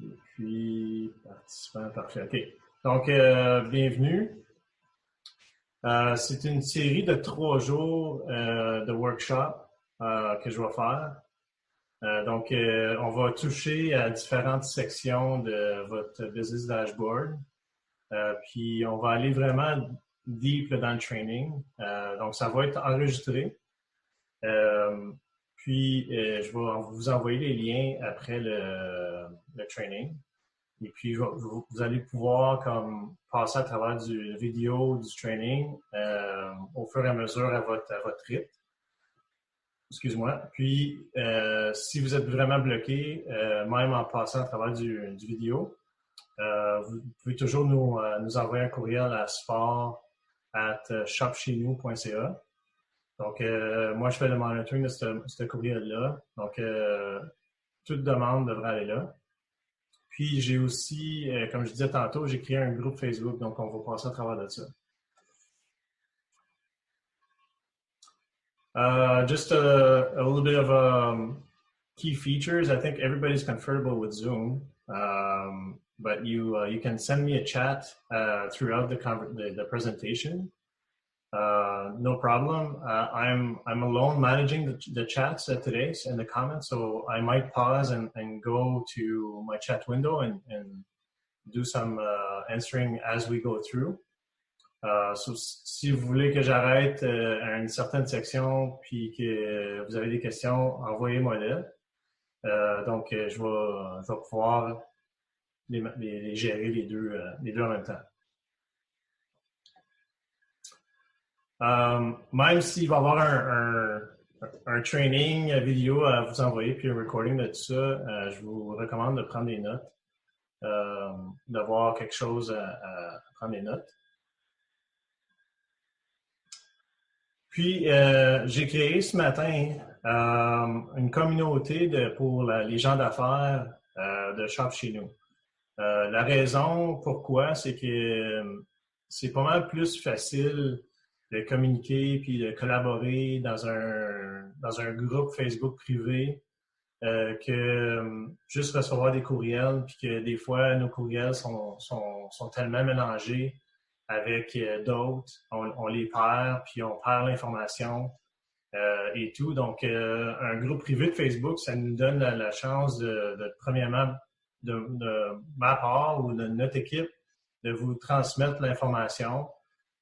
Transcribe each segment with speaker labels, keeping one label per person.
Speaker 1: Et puis, participants, parfait. OK. Donc, bienvenue. C'est une série de 3 jours de workshop que je vais faire. Donc, on va toucher à différentes sections de votre business dashboard. Puis, on va aller vraiment deep dans le training. Donc, ça va être enregistré. Puis, je vais vous envoyer les liens après le training. Et puis, vous allez pouvoir comme passer à travers du vidéo, du training au fur et à mesure à votre rythme. Excuse-moi. Puis, si vous êtes vraiment bloqué, même en passant à travers du vidéo, vous pouvez toujours nous envoyer un courriel à support@shopcheznous.ca. Donc, moi, je fais le monitoring de ce courriel-là. Donc, toute demande devrait aller là. Puis, j'ai aussi, comme je disais tantôt, j'ai créé un groupe Facebook. Donc, on va passer à travers de ça. Just a little bit of key features. I think everybody's comfortable with Zoom, but you can send me a chat throughout the presentation. No problem. I'm alone managing the chats today and the comments, so I might pause and go to my chat window and do some answering as we go through. So, si vous voulez que j'arrête à une certaine section puis que vous avez des questions, envoyez-moi-les. Donc, je vais pouvoir les gérer les deux en même temps. Même s'il va y avoir un training vidéo à vous envoyer, puis un recording de tout ça, je vous recommande de prendre des notes, d'avoir quelque chose à prendre des notes. Puis, j'ai créé ce matin une communauté pour les gens d'affaires de Shop Chez Nous. La raison pourquoi, c'est que c'est pas mal plus facile de communiquer puis de collaborer dans un groupe Facebook privé que juste recevoir des courriels, puis que des fois, nos courriels sont tellement mélangés avec d'autres, on les perd, puis on perd l'information et tout. Donc, un groupe privé de Facebook, ça nous donne la chance premièrement, de ma part ou de notre équipe, de vous transmettre l'information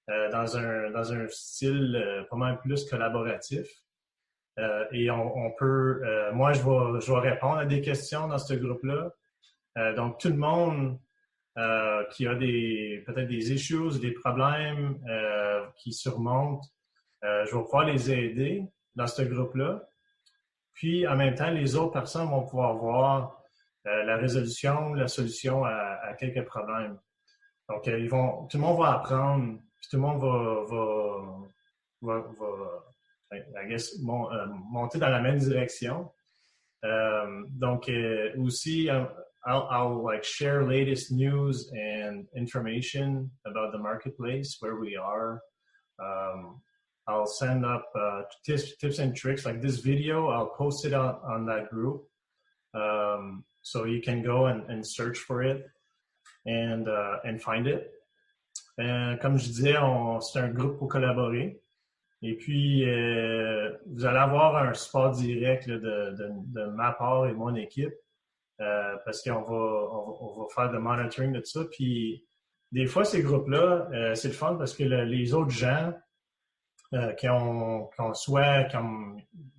Speaker 1: dans un style pas mal plus collaboratif. Et on peut, moi, je vais répondre à des questions dans ce groupe-là. Donc, tout le monde qui a peut-être des issues, des problèmes qui surmontent, je vais pouvoir les aider dans ce groupe-là. Puis, en même temps, les autres personnes vont pouvoir voir la résolution, la solution à quelques problèmes. Donc, tout le monde va apprendre, puis tout le monde va I guess, monter dans la même direction. Donc, aussi, I'll like share latest news and information about the marketplace, where we are. I'll send up tips and tricks like this video. I'll post it on that group. So you can go and search for it and find it. Comme je disais, c'est un groupe pour collaborer. Et puis, vous allez avoir un support direct là, de ma part et mon équipe parce qu'on va faire le monitoring de tout ça. Puis, des fois, ces groupes-là, c'est le fun parce que les autres gens ils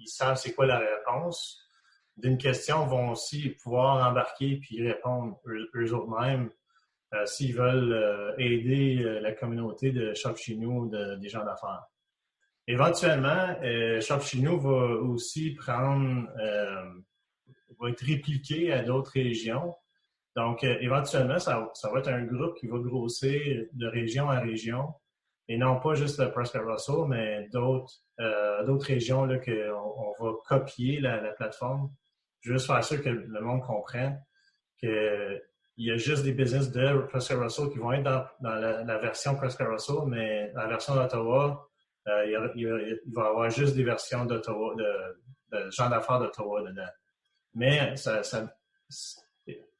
Speaker 1: savent c'est quoi la réponse d'une question vont aussi pouvoir embarquer puis répondre eux autres-mêmes s'ils veulent aider la communauté de Shop Chez Nous, des gens d'affaires. Éventuellement, Shop Chez Nous va aussi va être répliqué à d'autres régions. Donc, éventuellement, ça va être un groupe qui va grossir de région en région, et non pas juste le Prescott Russell, mais d'autres régions là, qu'on va copier la plateforme. Juste faire sûr que le monde comprenne qu'il y a juste des business de Prescott Russell qui vont être dans la version Prescott Russell, mais la version d'Ottawa, il va y avoir juste des versions d'Ottawa, de gens d'affaires d'Ottawa dedans. Mais ça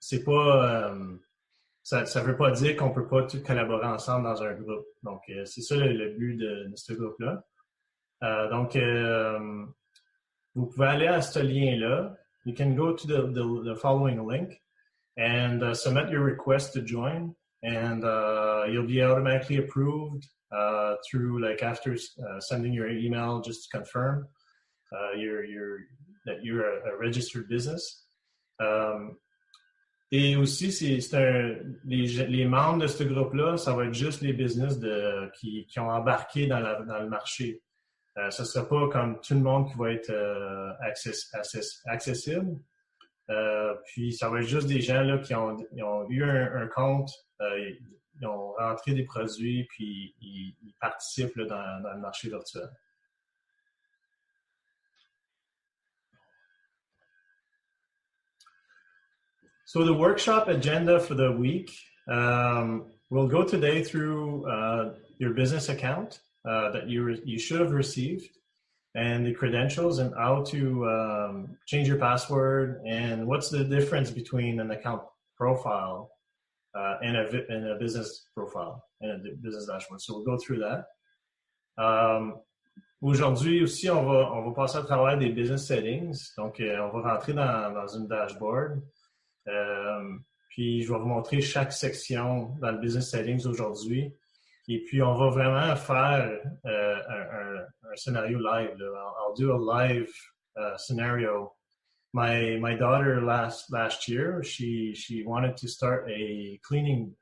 Speaker 1: c'est pas ça ne veut pas dire qu'on peut pas tous collaborer ensemble dans un groupe. Donc, c'est ça le but de ce groupe-là. Donc, vous pouvez aller à ce lien-là. You can go to the following link and submit your request to join, and you'll be automatically approved through like after sending your email just to confirm that you're a registered business. Et aussi, les membres de ce groupe-là, ça va être juste les business qui ont embarqué dans le marché. Ce ne sera pas comme tout le monde qui va être accessible. Puis, ça va être juste des gens là, qui ont eu un compte, ils ont rentré des produits, puis ils participent là, dans le marché virtuel. So the workshop agenda for the week, we'll go today through your business account that you should have received, and the credentials and how to change your password, and what's the difference between an account profile and a business profile and a business dashboard. So we'll go through that. Aujourd'hui aussi, on va passer à travers des business settings. Donc, on va rentrer dans une dashboard. Puis, je vais vous montrer chaque section dans le business settings aujourd'hui. Et puis, on va vraiment faire un scénario live. Là. I'll do a live scenario. My daughter last year, she wanted to start a cleaning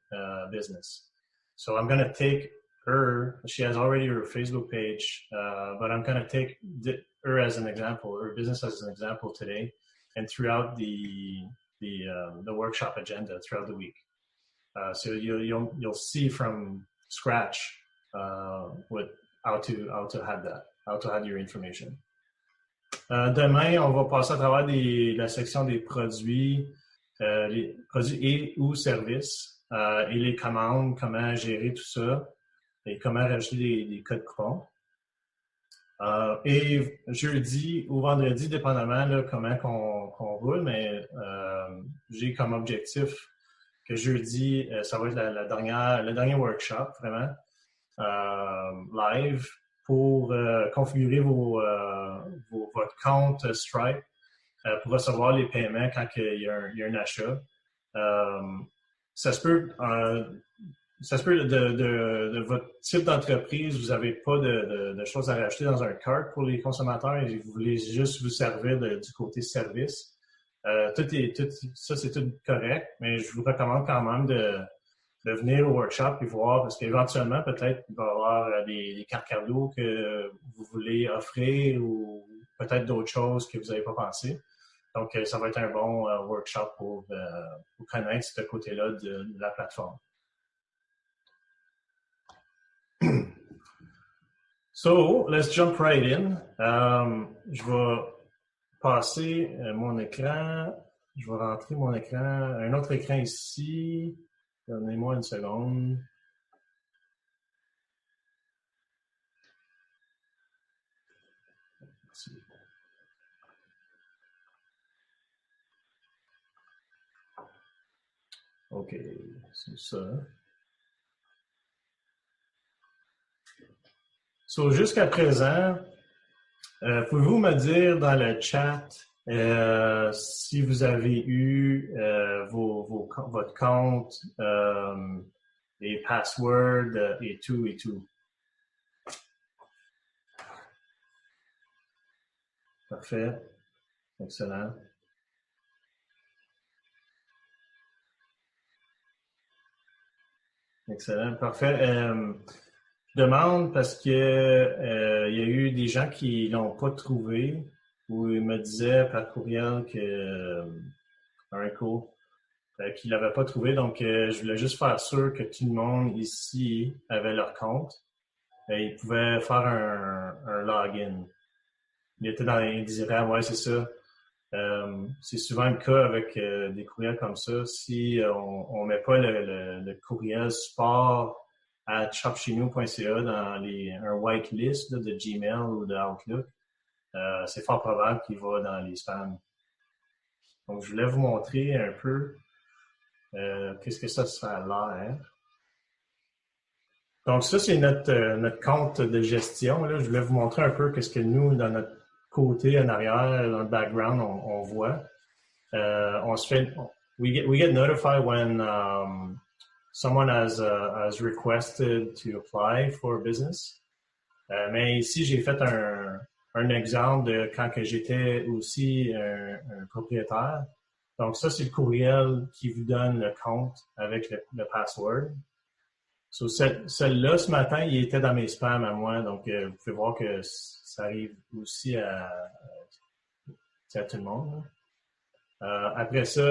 Speaker 1: business. So I'm going to take her. She has already her Facebook page, but I'm going to take her as an example, her business as an example today, and throughout the workshop agenda throughout the week. So you'll see from scratch how to have your information. Demain, on va passer à travers la section des produits, les produits et ou services et les commandes, comment gérer tout ça et comment rajouter des codes coupons. Et jeudi ou vendredi, dépendamment là, comment qu'on roule, mais j'ai comme objectif que jeudi, ça va être le dernier workshop, vraiment, live, pour configurer votre compte Stripe pour recevoir les paiements quand il y a un achat. Ça se peut de votre type d'entreprise, vous n'avez pas de choses à rajouter dans un cart pour les consommateurs et vous voulez juste vous servir du côté service. Ça, c'est tout correct, mais je vous recommande quand même de venir au workshop et voir, parce qu'éventuellement, peut-être, il va y avoir des cartes cadeaux que vous voulez offrir ou peut-être d'autres choses que vous n'avez pas pensé. Donc, ça va être un bon workshop pour connaître ce côté-là de la plateforme. So, let's jump right in. Je vais passer mon écran. Je vais rentrer mon écran. Un autre écran ici. Donnez-moi une seconde. Merci. OK, c'est ça. So, jusqu'à présent, pouvez-vous me dire dans le chat si vous avez eu votre compte, les passwords et tout et tout? Parfait. Excellent. Excellent. Parfait. Je demande parce que il y a eu des gens qui l'ont pas trouvé ou ils me disaient par courriel que qu'ils l'avaient pas trouvé. Donc, je voulais juste faire sûr que tout le monde ici avait leur compte. Ils pouvaient faire un login. Ils disaient, ouais, c'est ça. C'est souvent le cas avec des courriels comme ça. Si on met pas le courriel support à shopcheznous.ca dans un whitelist là, de Gmail ou de Outlook, c'est fort probable qu'il va dans les spams. Donc, je voulais vous montrer un peu Qu'est-ce que ça a l'air? Donc ça, c'est notre compte de gestion. Là. Je voulais vous montrer un peu qu'est-ce que nous, dans notre côté en arrière, dans le background, on voit. On se fait, we get notified when someone has requested to apply for a business. Mais ici, j'ai fait un exemple de quand que j'étais aussi un propriétaire. Donc ça, c'est le courriel qui vous donne le compte avec le password. So, celle-là, ce matin, il était dans mes spams à moi. Donc, vous pouvez voir que ça arrive aussi à tout le monde. Après ça,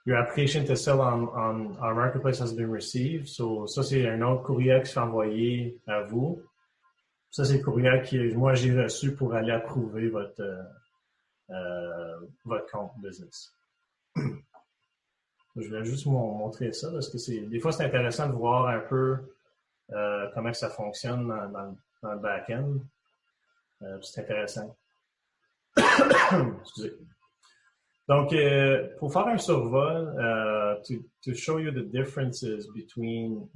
Speaker 1: your application to sell on our marketplace has been received. So, ça, c'est un autre courriel qui s'est envoyé à vous. Ça, c'est le courriel que moi, j'ai reçu pour aller approuver votre compte business. Je voulais juste vous montrer ça parce que des fois, c'est intéressant de voir un peu comment ça fonctionne dans le back-end. C'est intéressant. Excusez. Donc, pour faire un survol, to show you the differences between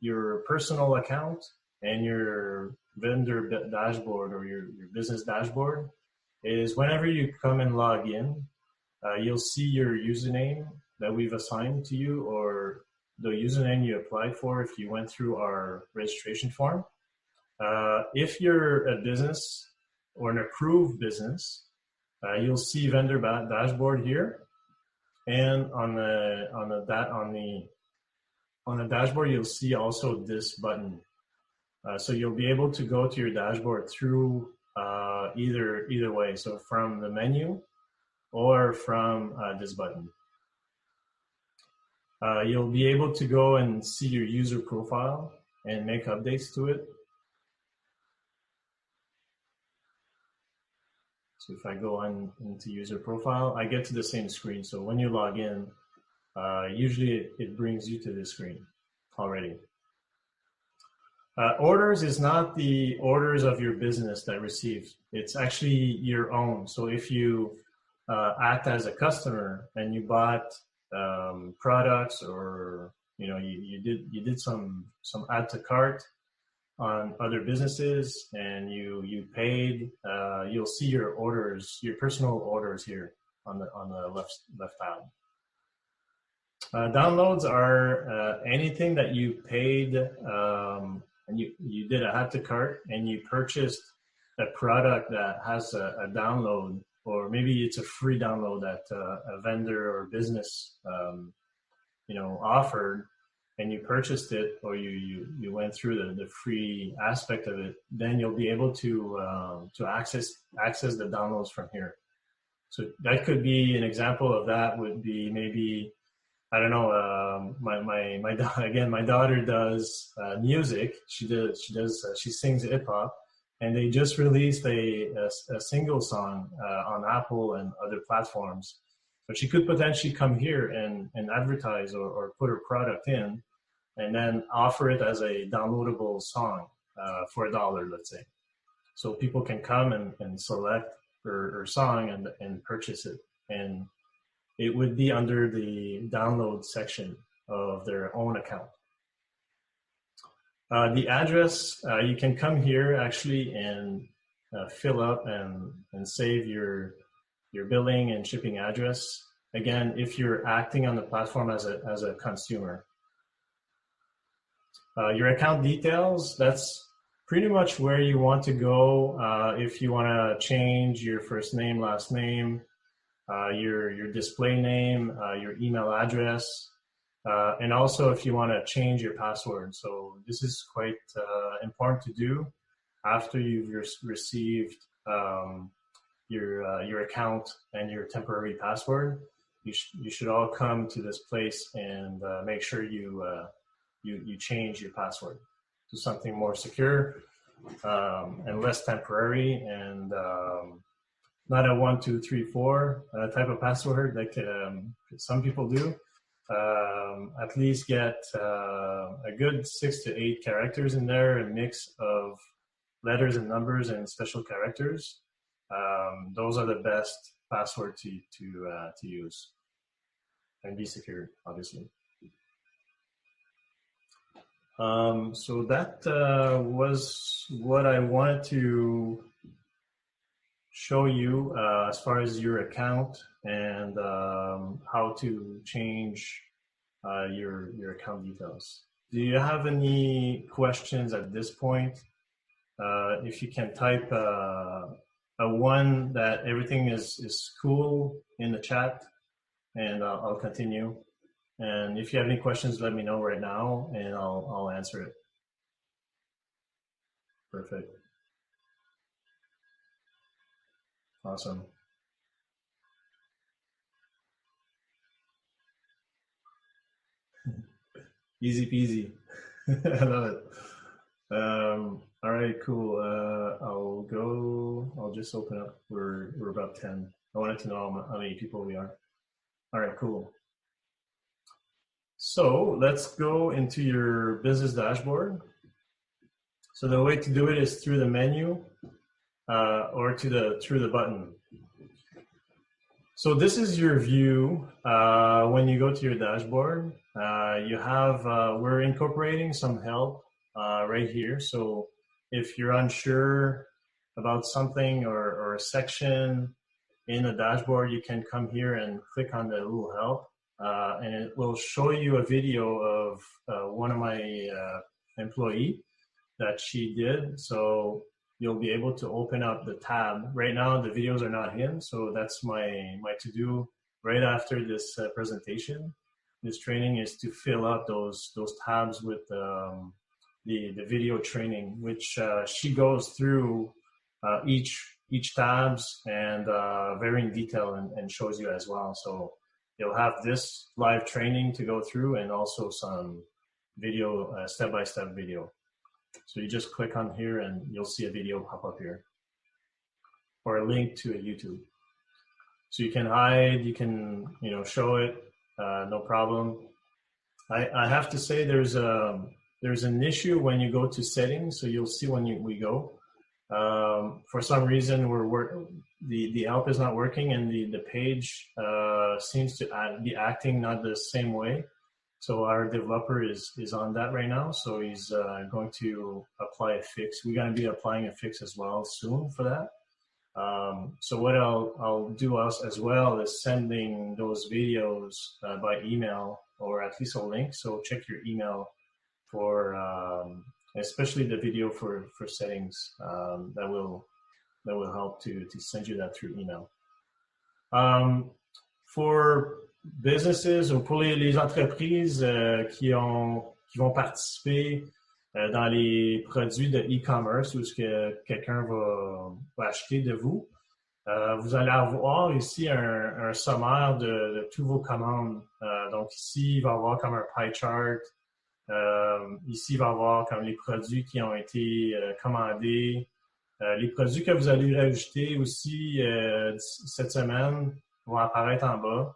Speaker 1: your personal account and your vendor dashboard or your business dashboard is whenever you come and log in, you'll see your username that we've assigned to you or the username you applied for if you went through our registration form. If you're a business or an approved business, you'll see vendor dashboard here, and on the dashboard you'll see also this button. So you'll be able to go to your dashboard through either way. So from the menu or from this button. You'll be able to go and see your user profile and make updates to it. So if I go into user profile, I get to the same screen. So when you log in, usually it brings you to this screen already. Orders is not the orders of your business that receives. It's actually your own. So if you act as a customer and you bought products or you did some add to cart on other businesses and you paid, you'll see your orders, your personal orders here on the left tab. Downloads are anything that you paid and you did a add to cart and you purchased a product that has a download, or maybe it's a free download that a vendor or business offered, and you purchased it, or you went through the free aspect of it. Then you'll be able to access the downloads from here. So that could be an example of that. Would be maybe, I don't know. My daughter does music. She sings hip hop. And they just released a single song on Apple and other platforms. But she could potentially come here and advertise or put her product in and then offer it as a downloadable song for $1, let's say. So people can come and select her song and purchase it. And it would be under the download section of their own account. The address, you can come here actually and fill up and save your billing and shipping address. Again, if you're acting on the platform as a consumer. Your account details, that's pretty much where you want to go if you want to change your first name, last name, your display name, your email address. And also if you want to change your password. So this is quite important to do after you've received your account and your temporary password. You should all come to this place and make sure you change your password to something more secure and less temporary, and not a 1, 2, 3, 4 type of password like some people do. At least get a good 6 to 8 characters in there, a mix of letters and numbers and special characters. Those are the best password to use and be secure, obviously. So that was what I wanted to show you as far as your account and how to change your account details. Do you have any questions at this point? If you can type a one that everything is cool in the chat, and I'll continue. And if you have any questions, let me know right now, and I'll answer it. Perfect. Awesome. Easy peasy. I love it. All right, cool. I'll just open up. We're about 10. I wanted to know how many people we are. All right, cool. So let's go into your business dashboard. So the way to do it is through the menu or through the button. So this is your view when you go to your dashboard. You have, we're incorporating some help right here. So if you're unsure about something or a section in the dashboard, you can come here and click on the little help. And it will show you a video of one of my employees that she did. So you'll be able to open up the tab. Right now, the videos are not in, so that's my to-do right after this presentation. This training is to fill up those tabs with the video training, which she goes through each tabs and very in detail and shows you as well. So you'll have this live training to go through and also some video, step-by-step video. So you just click on here and you'll see a video pop up here or a link to a YouTube. So you can hide, you can show it, no problem. I have to say there's an issue when you go to settings. So you'll see when we go. For some reason the help is not working and the page seems to be acting not the same way. So our developer is on that right now. So he's going to apply a fix. We're going to be applying a fix as well soon for that. So what I'll do as well is sending those videos by email or at least a link. So check your email for especially the video for settings that will help to send you that through email. For businesses ou pour les entreprises qui vont participer dans les produits de e-commerce ou ce que quelqu'un va acheter de vous, vous allez avoir ici un sommaire de tous vos commandes. Donc ici, il va y avoir comme un pie chart. Ici, il va y avoir comme les produits qui ont été commandés. Les produits que vous allez rajouter aussi cette semaine vont apparaître en bas.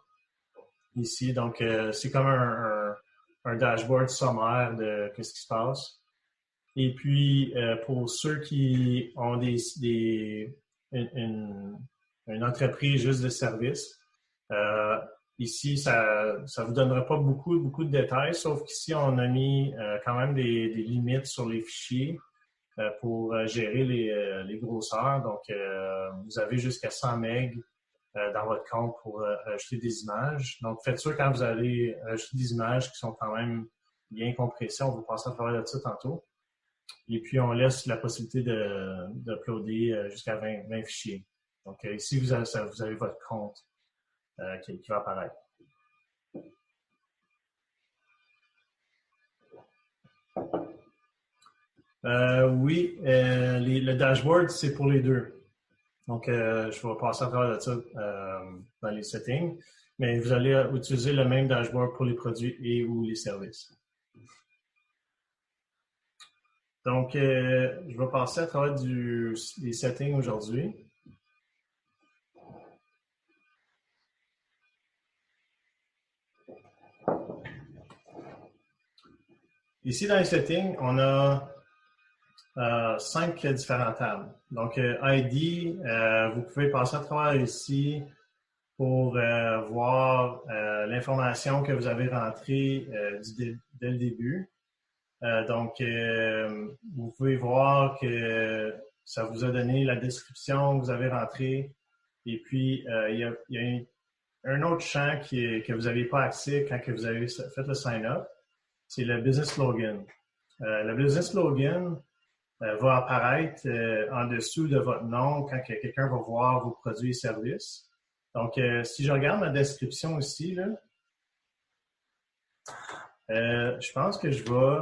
Speaker 1: Ici, donc c'est comme un dashboard sommaire de qu'est-ce qui se passe. Et puis, pour ceux qui ont une entreprise juste de service, ici, ça vous donnera pas beaucoup de détails, sauf qu'ici, on a mis quand même des limites sur les fichiers pour gérer les grosseurs. Donc, vous avez jusqu'à 100 MB dans votre compte pour ajouter des images. Donc, faites sûr quand vous allez ajouter des images qui sont quand même bien compressées. On va passer à travers de ça tantôt. Et puis, on laisse la possibilité d'uploader jusqu'à 20 fichiers. Donc, ici, vous avez votre compte qui va apparaître. Oui, le dashboard, c'est pour les deux. Donc, je vais passer à travers de ça dans les settings, mais vous allez utiliser le même dashboard pour les produits et ou les services. Donc, je vais passer à travers les settings aujourd'hui. Ici, dans les settings, on a 5 différents tables. Donc, ID, vous pouvez passer à travers ici pour voir l'information que vous avez rentrée dès le début. Donc, vous pouvez voir que ça vous a donné la description que vous avez rentrée. Et puis, il y a un autre champ que vous n'avez pas accès quand que vous avez fait le sign-up. C'est le business slogan. Le business slogan va apparaître en dessous de votre nom quand quelqu'un va voir vos produits et services. Donc, si je regarde ma description ici, là, je pense que je vais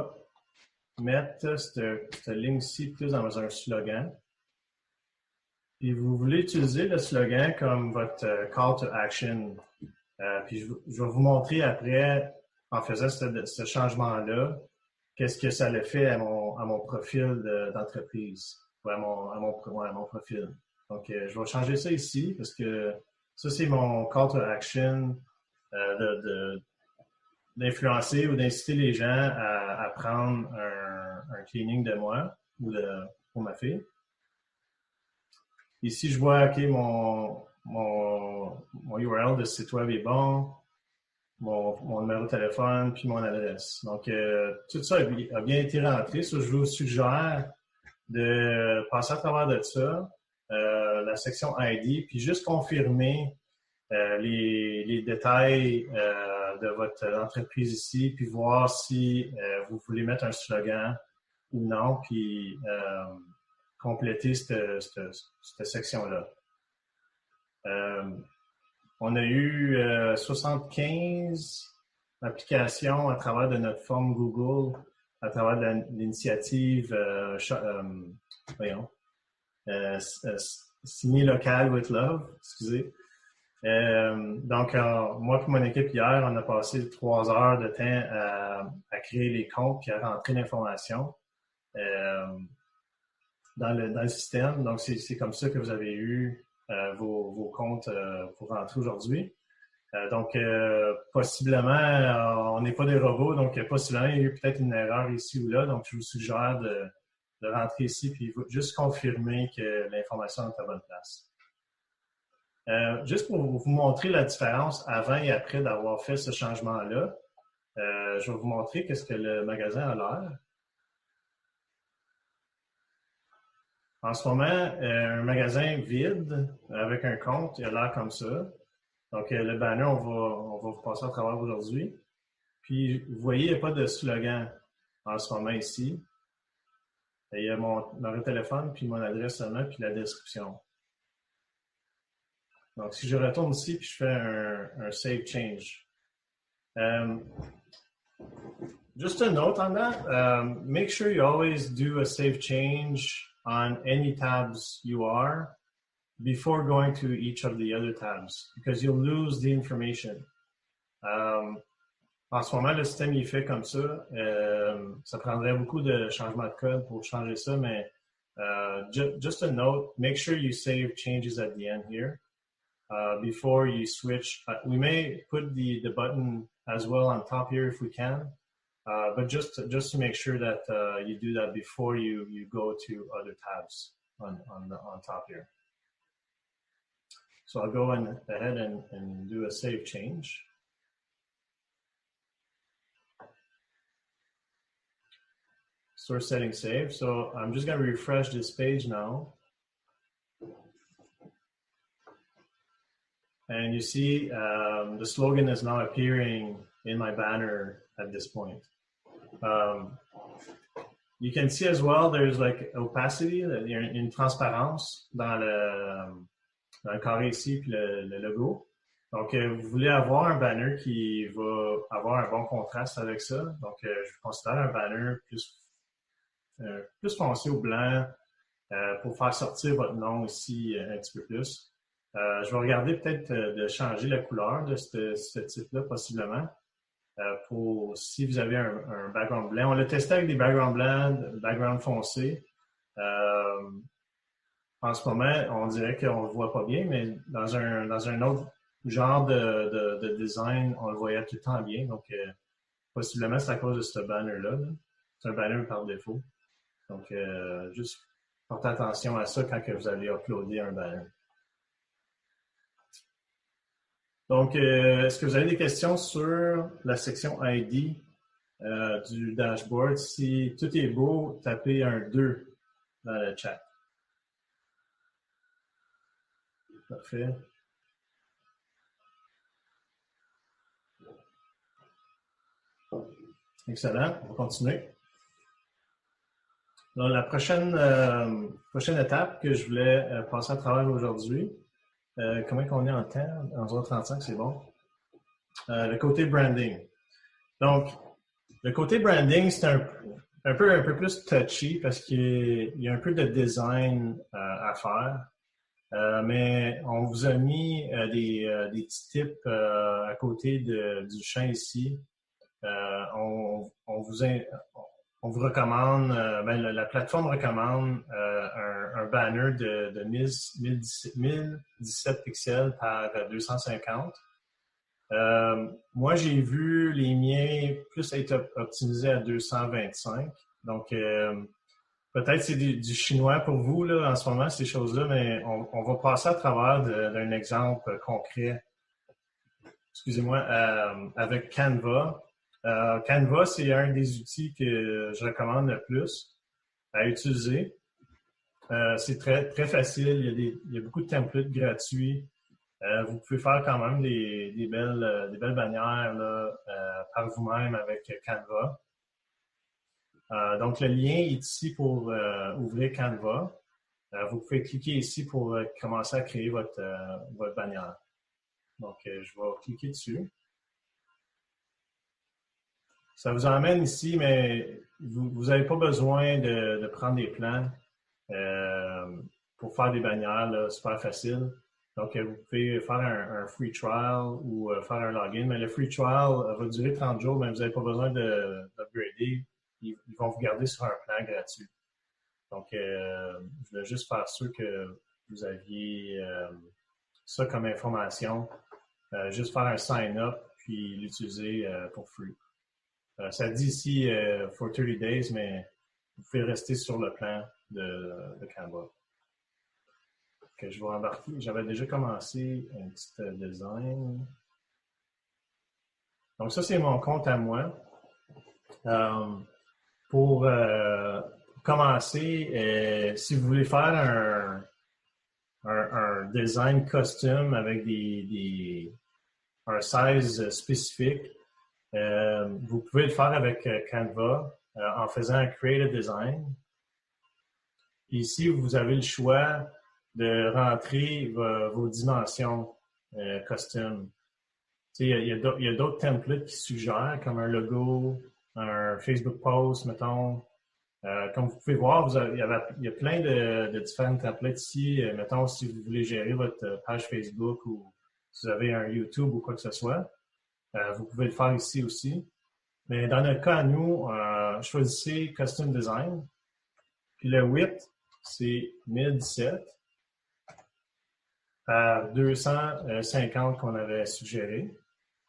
Speaker 1: mettre cette ligne-ci plus dans un slogan. Puis vous voulez utiliser le slogan comme votre call to action. Puis je vais vous montrer après, en faisant ce changement-là, qu'est-ce que ça le fait à mon profil d'entreprise, ou à mon profil. Donc, je vais changer ça ici parce que ça, c'est mon call to action d'influencer ou d'inciter les gens à prendre un cleaning de moi ou pour ma fille. Ici, je vois, OK, mon URL de site web est bon, mon numéro de téléphone, puis mon adresse. Donc, tout ça a bien été rentré. Ça, je vous suggère de passer à travers de ça, la section ID, puis juste confirmer les détails de votre entreprise ici, puis voir si vous voulez mettre un slogan ou non, puis compléter cette section-là. On a eu 75 applications à travers de notre forme Google, à travers de l'initiative Signer local with love, excusez. Donc, moi et mon équipe hier, on a passé 3 heures de temps à créer les comptes et à rentrer l'information dans le système. Donc, c'est comme ça que vous avez eu vos comptes pour rentrer aujourd'hui. Donc, possiblement, on n'est pas des robots, donc possiblement, il y a eu peut-être une erreur ici ou là. Donc, je vous suggère de rentrer ici puis juste confirmer que l'information est à bonne place. Juste pour vous montrer la différence avant et après d'avoir fait ce changement-là, je vais vous montrer qu'est-ce que le magasin a l'air. En ce moment, un magasin vide avec un compte, il a l'air comme ça. Donc, le banner, on va vous passer à travers aujourd'hui. Puis, vous voyez, il n'y a pas de slogan en ce moment ici. Il y a mon numéro de téléphone, puis mon adresse seulement, puis la description. Donc, si je retourne ici, puis je fais un Save Change. Just a note on that, make sure you always do a save change on any tabs you are before going to each of the other tabs because you'll lose the information. En ce moment, le système il est fait comme ça. Ça prendrait beaucoup de changements de code pour changer ça, mais just a note, make sure you save changes at the end here before you switch. We may put the button as well on top here if we can, but just to make sure that you do that before you go to other tabs on top here. So I'll go ahead and do a save change. Source setting save. So I'm just going to refresh this page now. And you see the slogan is now appearing in my banner at this point. You can see as well there's like opacity, une transparence dans le carré ici puis le logo. Donc, vous voulez avoir un banner qui va avoir un bon contraste avec ça. Donc, je considère un banner plus foncé au blanc pour faire sortir votre nom ici un petit peu plus. Je vais regarder peut-être de changer la couleur de ce type-là possiblement pour si vous avez un background blanc. On l'a testé avec des backgrounds blancs, background foncé. En ce moment, on dirait qu'on ne le voit pas bien, mais dans un autre genre de design, on le voyait tout le temps bien. Donc, possiblement, c'est à cause de ce banner-là. C'est un banner par défaut. Donc, juste portez attention à ça quand que vous allez uploader un banner. Donc, est-ce que vous avez des questions sur la section ID du dashboard? Si tout est beau, tapez un 2 dans le chat. Parfait. Excellent. On va continuer. Donc, la prochaine étape que je voulais passer à travers aujourd'hui, comment on est en temps? 11h35, c'est bon. Le côté branding. Donc, le côté branding, c'est un peu plus touchy parce qu'il y a un peu de design à faire. Mais on vous a mis des petits tips à côté du champ ici. On vous recommande, la plateforme recommande un banner de 1017 pixels par 250. Moi, j'ai vu les miens plus être optimisés à 225. Donc, peut-être c'est du chinois pour vous là, en ce moment, ces choses-là, mais on va passer à travers d'un exemple concret. Excusez-moi, avec Canva. Canva, c'est un des outils que je recommande le plus à utiliser. C'est très, très facile. Il y a beaucoup de templates gratuits. Vous pouvez faire quand même des belles bannières là, par vous-même avec Canva. Donc, le lien est ici pour ouvrir Canva. Vous pouvez cliquer ici pour commencer à créer votre bannière. Donc, je vais cliquer dessus. Ça vous emmène ici, mais vous n'avez pas besoin de prendre des plans pour faire des bannières, là, super facile. Donc, vous pouvez faire un free trial ou faire un login. Mais le free trial va durer 30 jours, mais vous n'avez pas besoin d'upgrader. Ils vont vous garder sur un plan gratuit. Donc, je voulais juste faire sûr que vous aviez ça comme information. Juste faire un sign-up puis l'utiliser pour free. Ça dit ici for 30 days, mais vous pouvez rester sur le plan de Canva. Que je vais embarquer. J'avais déjà commencé un petit design. Donc, ça, c'est mon compte à moi. Pour commencer, si vous voulez faire un design custom avec un size spécifique, vous pouvez le faire avec Canva en faisant un Create a Design. Ici, vous avez le choix de rentrer vos dimensions custom. Il y a d'autres templates qui suggèrent, comme un logo, un Facebook post, mettons. Comme vous pouvez voir, il y a plein de différents templates ici. Mettons, si vous voulez gérer votre page Facebook ou si vous avez un YouTube ou quoi que ce soit, vous pouvez le faire ici aussi. Mais dans notre cas, nous, choisissez Custom Design. Puis le width, c'est 1017 par 250 qu'on avait suggéré.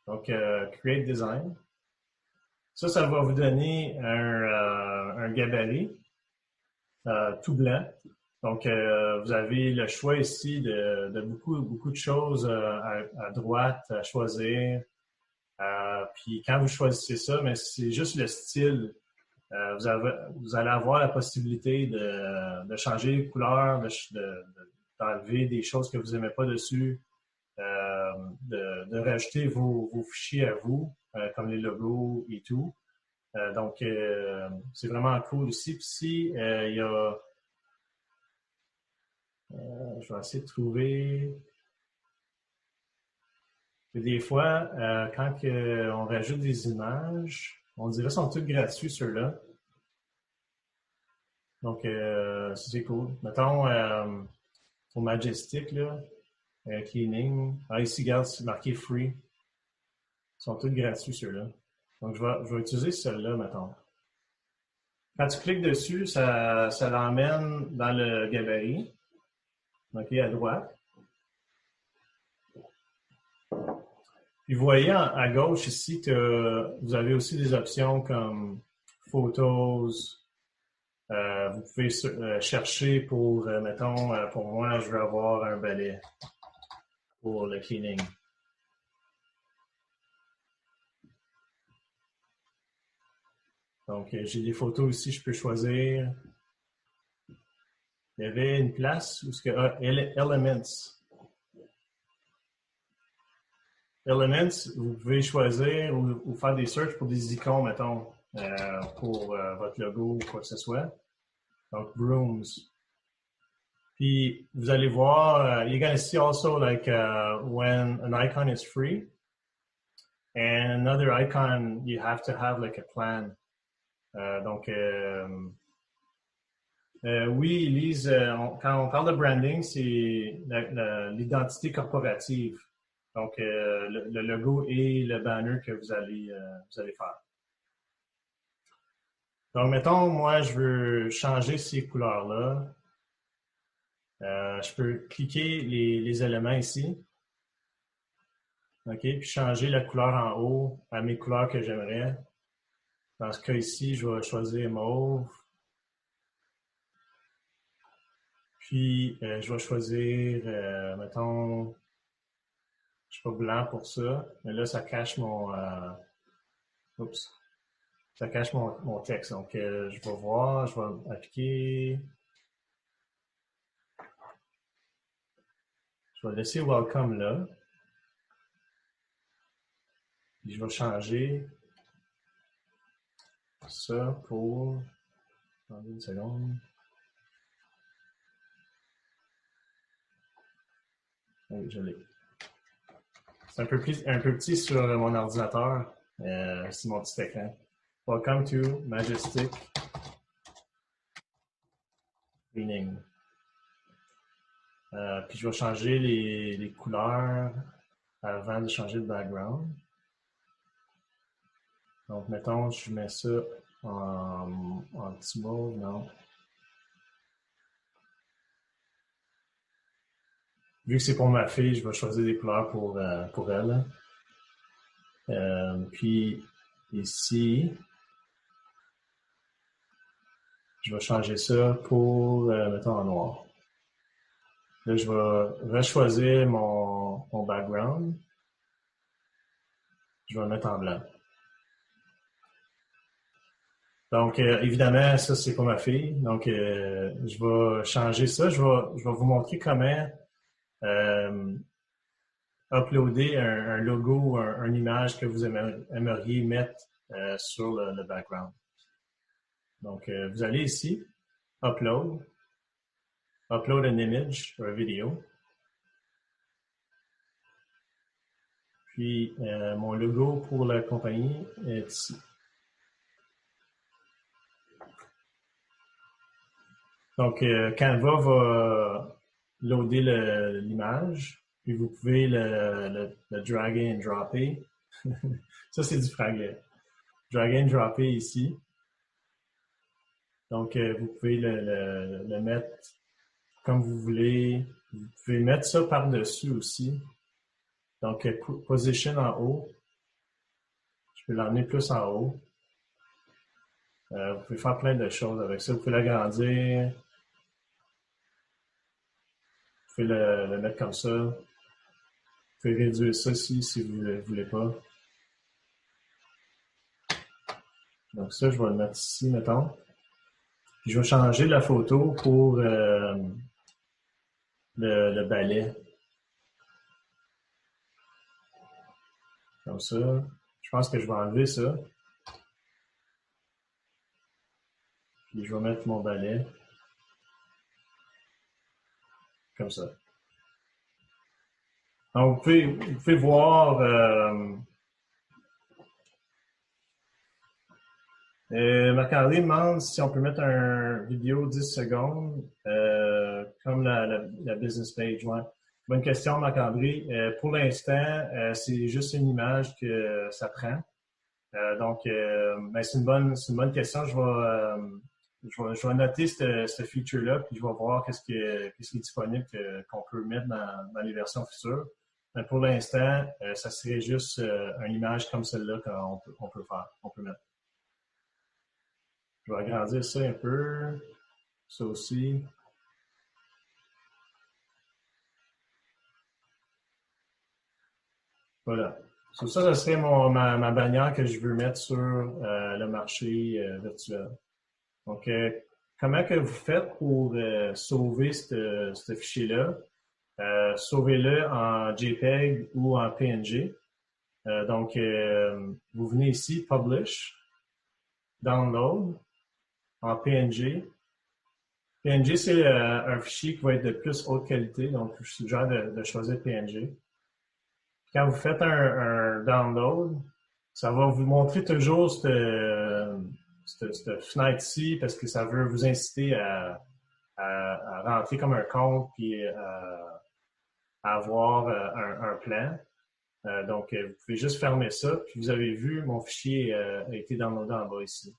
Speaker 1: Donc, Create Design. Ça va vous donner un gabarit tout blanc. Donc, vous avez le choix ici de beaucoup de choses à droite à choisir. Puis quand vous choisissez ça, mais c'est juste le style. Vous allez avoir la possibilité de changer les couleurs, d'enlever des choses que vous n'aimez pas dessus, de rajouter vos fichiers à vous, comme les logos et tout. Donc, c'est vraiment cool ici. Puis ici, il y a... je vais essayer de trouver... Des fois, quand on rajoute des images, on dirait qu'ils sont tous gratuits, ceux-là. Donc, c'est cool. Mettons, au Majestic, là, Cleaning. Ah, ici, regarde, c'est marqué Free. Ils sont tous gratuits, ceux-là. Donc, je vais utiliser celle-là, mettons. Quand tu cliques dessus, ça l'emmène dans le gabarit. OK, à droite. Puis vous voyez à gauche ici que vous avez aussi des options comme Photos. Vous pouvez chercher pour, mettons, pour moi, je veux avoir un balai pour le cleaning. Donc, j'ai des photos ici, je peux choisir. Il y avait une place où ce que Elements. Elements, vous pouvez choisir ou faire des searches pour des icônes, mettons, pour votre logo ou quoi que ce soit. Donc, Brooms. Puis, vous allez voir, you're going to see also like when an icon is free and another icon, you have to have like a plan. Donc, oui, Elise, quand on parle de branding, c'est l'identité corporative. Donc, le logo et le banner que vous allez faire. Donc, mettons, moi, je veux changer ces couleurs-là. Je peux cliquer les éléments ici. OK, puis changer la couleur en haut à mes couleurs que j'aimerais. Dans ce cas ici, je vais choisir mauve. Puis, je vais choisir, mettons, je suis pas blanc pour ça, mais là, ça cache oups, ça cache mon texte. Donc, je vais voir, je vais appliquer. Je vais laisser Welcome là. Puis, je vais changer ça pour... Attendez une seconde. Oui, je l'ai. C'est un peu petit sur mon ordinateur. C'est mon petit écran. Welcome to Majestic Cleaning. Puis je vais changer les couleurs avant de changer le background. Donc, mettons, je mets ça en petit mauve, non. Vu que c'est pour ma fille, je vais choisir des couleurs pour elle. Puis ici, je vais changer ça pour, mettons, en noir. Là, je vais rechoisir mon background. Je vais le mettre en blanc. Donc, évidemment, ça, c'est pour ma fille. Donc, je vais changer ça. Je vais vous montrer comment uploader un logo ou une image que vous aimeriez mettre sur le background. Donc, vous allez ici, Upload an image or a vidéo. Puis, mon logo pour la compagnie est ici. Donc, Canva va loader l'image, puis vous pouvez le dragger and dropper. Ça, c'est du franglais. Drag and dropper ici. Donc, vous pouvez le mettre comme vous voulez. Vous pouvez mettre ça par-dessus aussi. Donc, position en haut. Je peux l'emmener plus en haut. Vous pouvez faire plein de choses avec ça. Vous pouvez l'agrandir. Vous pouvez le mettre comme ça. Vous pouvez réduire ça ici si vous ne voulez pas. Donc ça, je vais le mettre ici, mettons. Puis je vais changer la photo pour le balai. Comme ça. Je pense que je vais enlever ça. Puis je vais mettre mon balai. Comme ça. Donc, vous pouvez voir... Marc-André demande si on peut mettre un vidéo 10 secondes comme la business page. Ouais. Bonne question, Marc-André. Pour l'instant, c'est juste une image que ça prend. Donc, ben, c'est une bonne question. Je vais noter cette feature-là, puis je vais voir qu'est-ce qui est disponible qu'on peut mettre dans les versions futures. Mais pour l'instant, ça serait juste une image comme celle-là qu'on peut faire, qu'on peut mettre. Je vais agrandir ça un peu. Ça aussi. Voilà. Ça serait ma bannière que je veux mettre sur le marché virtuel. Donc, comment que vous faites pour sauver ce fichier-là? Sauvez-le en JPEG ou en PNG. Donc, vous venez ici, Publish, Download, en PNG. PNG, c'est un fichier qui va être de plus haute qualité, donc je suggère de choisir PNG. Quand vous faites un download, ça va vous montrer toujours cette fenêtre-ci parce que ça veut vous inciter à rentrer comme un compte puis à avoir un plan. Donc, vous pouvez juste fermer ça. Puis vous avez vu, mon fichier a été downloadé en bas ici.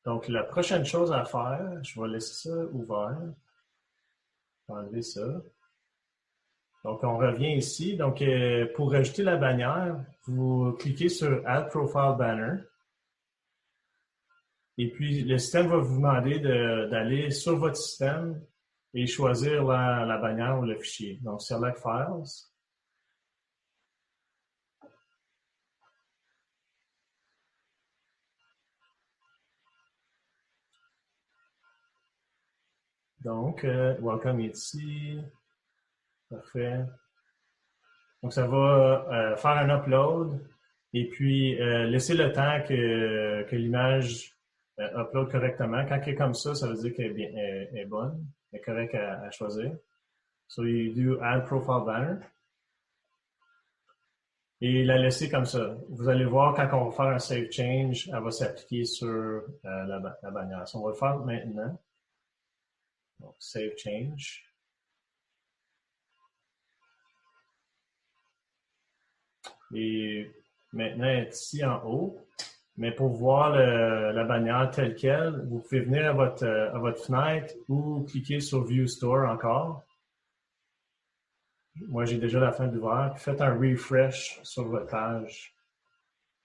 Speaker 1: Donc, la prochaine chose à faire, je vais laisser ça ouvert. Je vais enlever ça. Donc, on revient ici. Donc, pour rajouter la bannière, vous cliquez sur Add Profile Banner. Et puis, le système va vous demander d'aller sur votre système et choisir la bannière ou le fichier. Donc, Select Files. Donc, Welcome est ici. Parfait. Donc, ça va faire un upload et puis laisser le temps que l'image upload correctement. Quand elle est comme ça veut dire qu'elle est bonne, elle est correcte à choisir. So, you do Add Profile Banner. Et la laisser comme ça. Vous allez voir quand on va faire un Save Change, elle va s'appliquer sur la bannière. So, on va le faire maintenant. Donc, Save Change. Et maintenant, elle est ici en haut. Mais pour voir la bannière telle quelle, vous pouvez venir à votre fenêtre ou cliquer sur View Store encore. Moi, j'ai déjà la fenêtre ouverte. Faites un refresh sur votre page.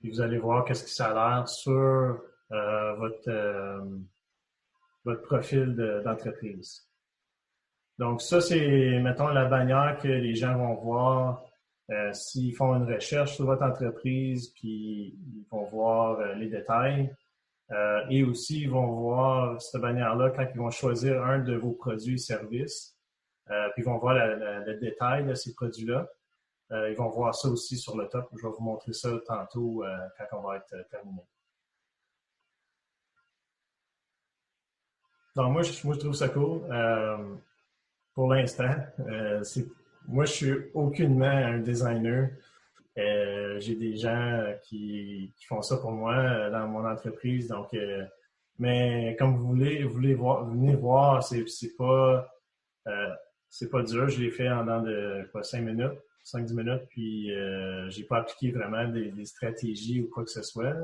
Speaker 1: Puis vous allez voir qu'est-ce que ça a l'air sur votre profil d'entreprise. Donc ça, c'est, mettons, la bannière que les gens vont voir s'ils font une recherche sur votre entreprise, puis ils vont voir les détails. Et aussi, ils vont voir cette bannière-là quand ils vont choisir un de vos produits et services. Puis ils vont voir le détail de ces produits-là. Ils vont voir ça aussi sur le top. Je vais vous montrer ça tantôt quand on va être terminé. Donc moi, je trouve ça cool. Pour l'instant, moi, je suis aucunement un designer. J'ai des gens qui font ça pour moi dans mon entreprise. Donc, mais comme vous voulez voir, venez voir, c'est pas dur. Je l'ai fait en dans de 5 minutes, 5-10 minutes, puis j'ai pas appliqué vraiment des stratégies ou quoi que ce soit.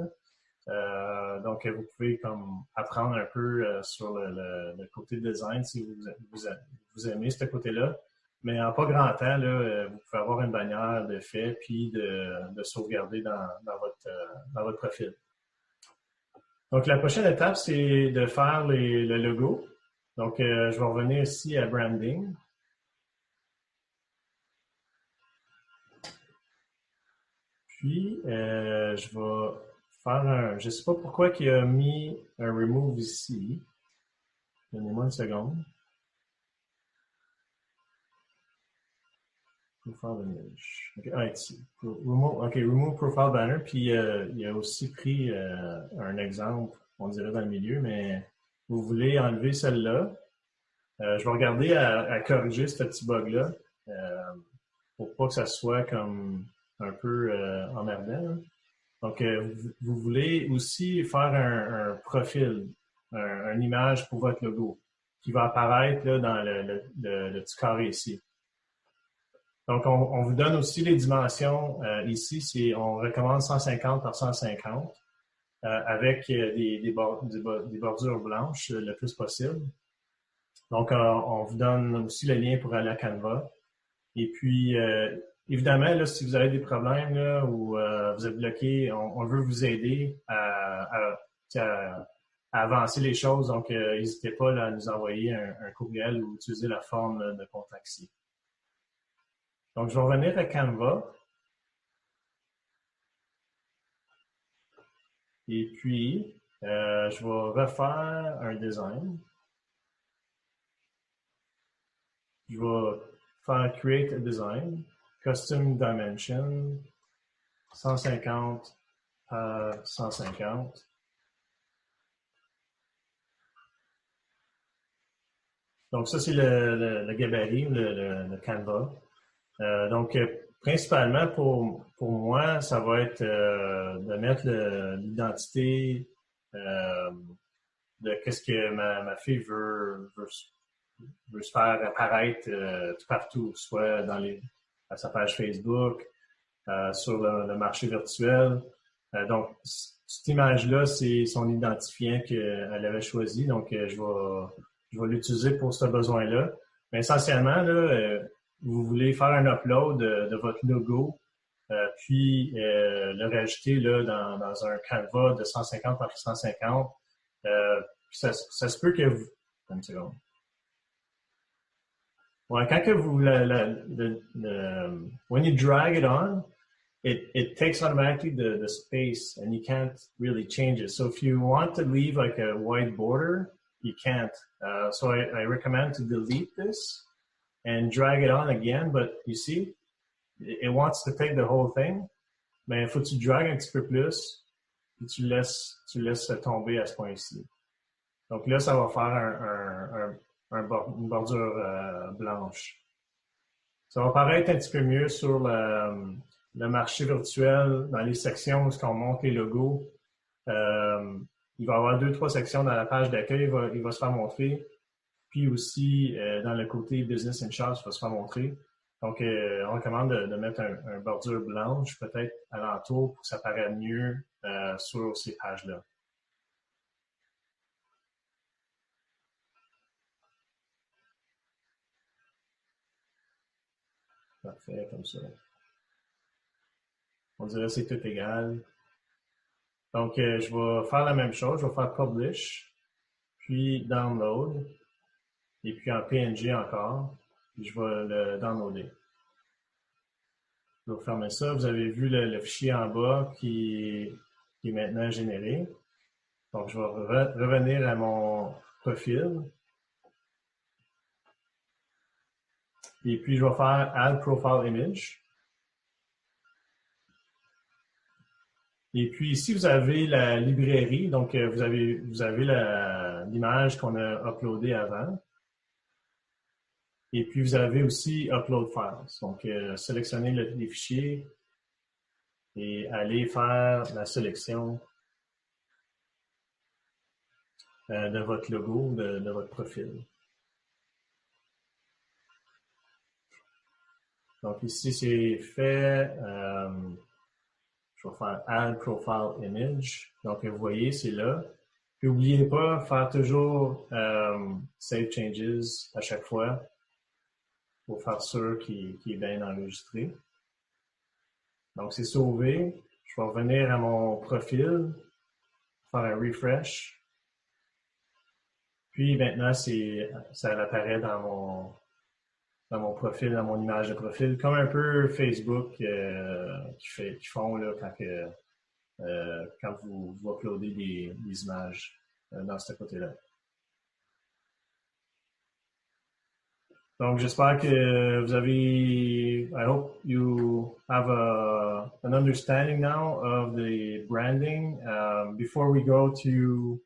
Speaker 1: Donc, vous pouvez comme apprendre un peu sur le côté design si vous aimez ce côté-là. Mais en pas grand temps, là, vous pouvez avoir une bannière de fait puis de sauvegarder dans votre profil. Donc, la prochaine étape, c'est de faire le logo. Donc, je vais revenir ici à Branding. Puis, je vais faire un... Je ne sais pas pourquoi il a mis un Remove ici. Donnez-moi une seconde. Profile image. Okay. Ah, ici. Remove profile banner. Puis il a aussi pris un exemple, on dirait dans le milieu, mais vous voulez enlever celle-là. Je vais regarder à corriger ce petit bug-là pour pas que ça soit comme un peu emmerdant. Donc, vous voulez aussi faire un profil, une image pour votre logo qui va apparaître là, dans le petit carré ici. Donc, on vous donne aussi les dimensions ici. On recommande 150 par 150 avec des bordures blanches le plus possible. Donc, on vous donne aussi le lien pour aller à Canva. Et puis, évidemment, là, si vous avez des problèmes là, ou vous êtes bloqué, on veut vous aider à avancer les choses. Donc, n'hésitez pas là, à nous envoyer un courriel ou utiliser la forme là, de contact ici. Donc, je vais revenir à Canva. Et puis, je vais refaire un design. Je vais faire Create a Design, Custom Dimension, 150 par 150. Donc, ça, c'est le gabarit, le canevas. Donc, principalement pour moi, ça va être de mettre l'identité de qu'est-ce que ma fille veut se faire apparaître tout partout, soit à sa page Facebook, sur le marché virtuel. Donc, cette image-là, c'est son identifiant qu'elle avait choisi. Donc, je vais l'utiliser pour ce besoin-là. Mais essentiellement, là, vous voulez faire un upload de votre logo, puis le rajouter là, dans un canevas de 150 par 150. Ça se peut que vous... Une seconde. Ouais, quand que vous when you drag it on, it takes automatically the space and you can't really change it. So if you want to leave like a white border, you can't. So I recommend to delete this and drag it on again. But you see, it wants to take the whole thing. Mais il faut que tu drag un petit peu plus et tu laisses tomber à ce point-ci. Donc là, ça va faire une bordure blanche. Ça va paraître un petit peu mieux sur le marché virtuel, dans les sections où on monte les logos. Il va y avoir 2-3 sections dans la page d'accueil, il va se faire montrer. Puis aussi, dans le côté Business in Charge, il va se faire montrer. Donc, on recommande de mettre un bordure blanche, peut-être alentour, pour que ça paraisse mieux sur ces pages-là. Parfait, comme ça. On dirait que c'est tout égal. Donc, je vais faire la même chose. Je vais faire Publish, puis Download, et puis en PNG encore, puis je vais le downloader. Je vais fermer ça. Vous avez vu le fichier en bas qui est maintenant généré. Donc, je vais revenir à mon profil. Et puis, je vais faire Add Profile Image. Et puis ici, vous avez la librairie. Donc, vous avez l'image qu'on a uploadée avant. Et puis, vous avez aussi Upload Files. Donc, sélectionnez les fichiers et allez faire la sélection de votre logo, de votre profil. Donc, ici, c'est fait. Je vais faire Add Profile Image. Donc, vous voyez, c'est là. Puis, n'oubliez pas, faire toujours Save Changes à chaque fois pour faire sûr qu'il est bien enregistré. Donc, c'est sauvé. Je vais revenir à mon profil, faire un refresh. Puis, maintenant, ça apparaît dans mon profil, dans mon image de profil, comme un peu Facebook qui font là, quand vous uploadez des images dans ce côté-là. Donc, j'espère que vous avez, I hope you have an understanding now of the branding. Before we go to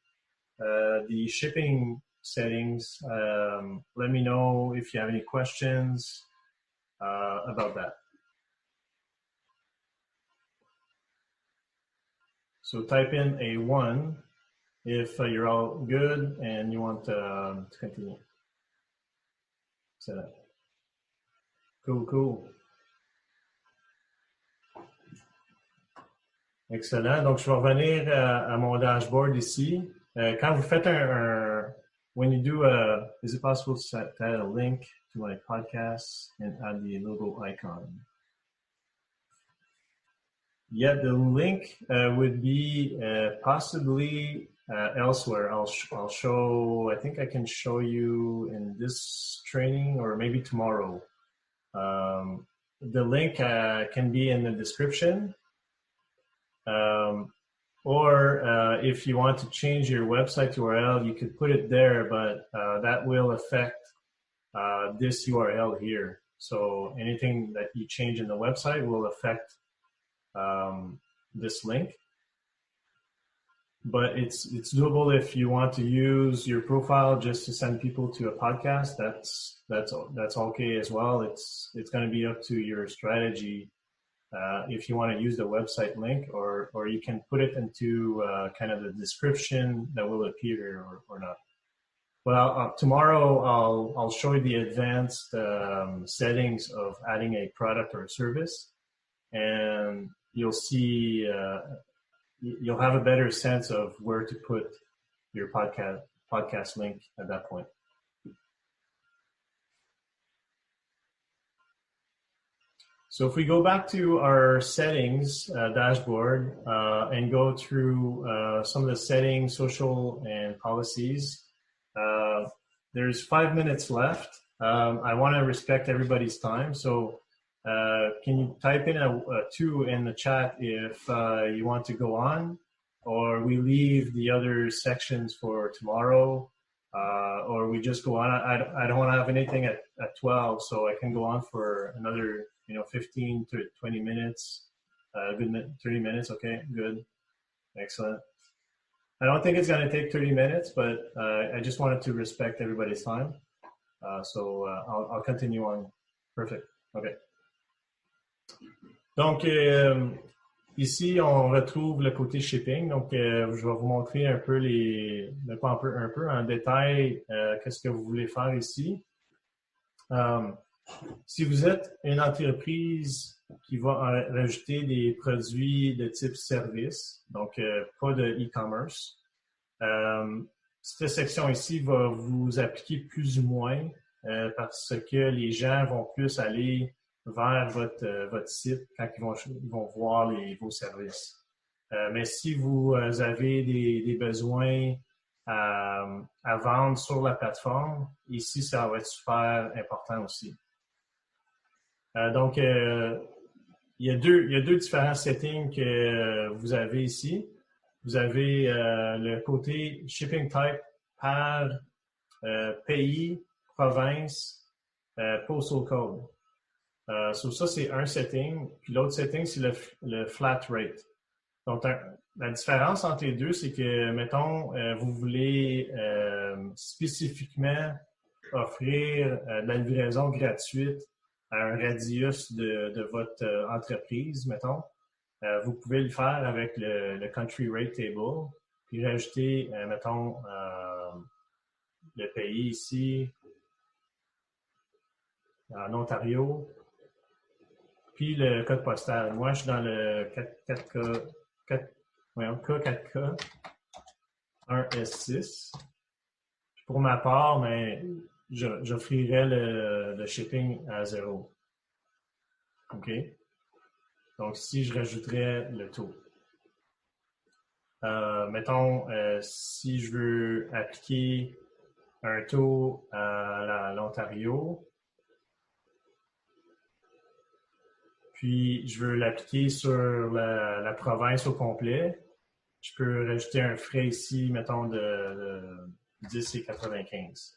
Speaker 1: the shipping settings, let me know if you have any questions about that. So type in a 1 if you're all good and you want to continue. So, cool. Excellent. Donc, je vais revenir à mon dashboard ici. Quand vous faites when you do is it possible to add a link to my podcast and add the logo icon? Yeah, the link would be possibly elsewhere. I'll show, I think I can show you in this training or maybe tomorrow. The link can be in the description. Or if you want to change your website URL, you could put it there, but that will affect this URL here. So anything that you change in the website will affect this link. But it's doable if you want to use your profile just to send people to a podcast. That's okay as well. It's going to be up to your strategy if you want to use the website link, or you can put it into kind of the description that will appear or not. Well, tomorrow I'll show you the advanced settings of adding a product or a service, and you'll see. You'll have a better sense of where to put your podcast link at that point. So if we go back to our settings dashboard and go through some of the settings, social and policies, there's 5 minutes left. I want to respect everybody's time. So can you type in a 2 in the chat if you want to go on, or we leave the other sections for tomorrow, or we just go on. I don't want to have anything at 12, so I can go on for another 15 to 20 minutes. Good, 30 minutes. Okay, good, excellent. I don't think it's going to take 30 minutes, but I just wanted to respect everybody's time. So I'll continue on. Perfect. Okay. Donc, ici, on retrouve le côté shipping. Donc, je vais vous montrer un peu un peu en détail qu'est-ce que vous voulez faire ici. Si vous êtes une entreprise qui va rajouter des produits de type service, donc pas de e-commerce, cette section ici va vous appliquer plus ou moins parce que les gens vont plus aller vers votre site quand ils vont voir vos services. Mais si vous avez des besoins à vendre sur la plateforme, ici, ça va être super important aussi. Donc, il y a deux différents settings que vous avez ici. Vous avez le côté shipping type par pays, province, postal code. So ça, c'est un setting. Puis l'autre setting, c'est le flat rate. Donc, la différence entre les deux, c'est que, mettons, vous voulez spécifiquement offrir de la livraison gratuite à un radius de votre entreprise, mettons. Vous pouvez le faire avec le Country Rate Table, puis rajouter, mettons, le pays ici, en Ontario, puis le code postal. Moi, je suis dans le K4K 1S6. Pour ma part, mais j'offrirais le shipping à 0. OK? Donc, ici, je rajouterais le taux. Mettons, si je veux appliquer un taux à l'Ontario, puis je veux l'appliquer sur la province au complet, je peux rajouter un frais ici, mettons, de 10,95.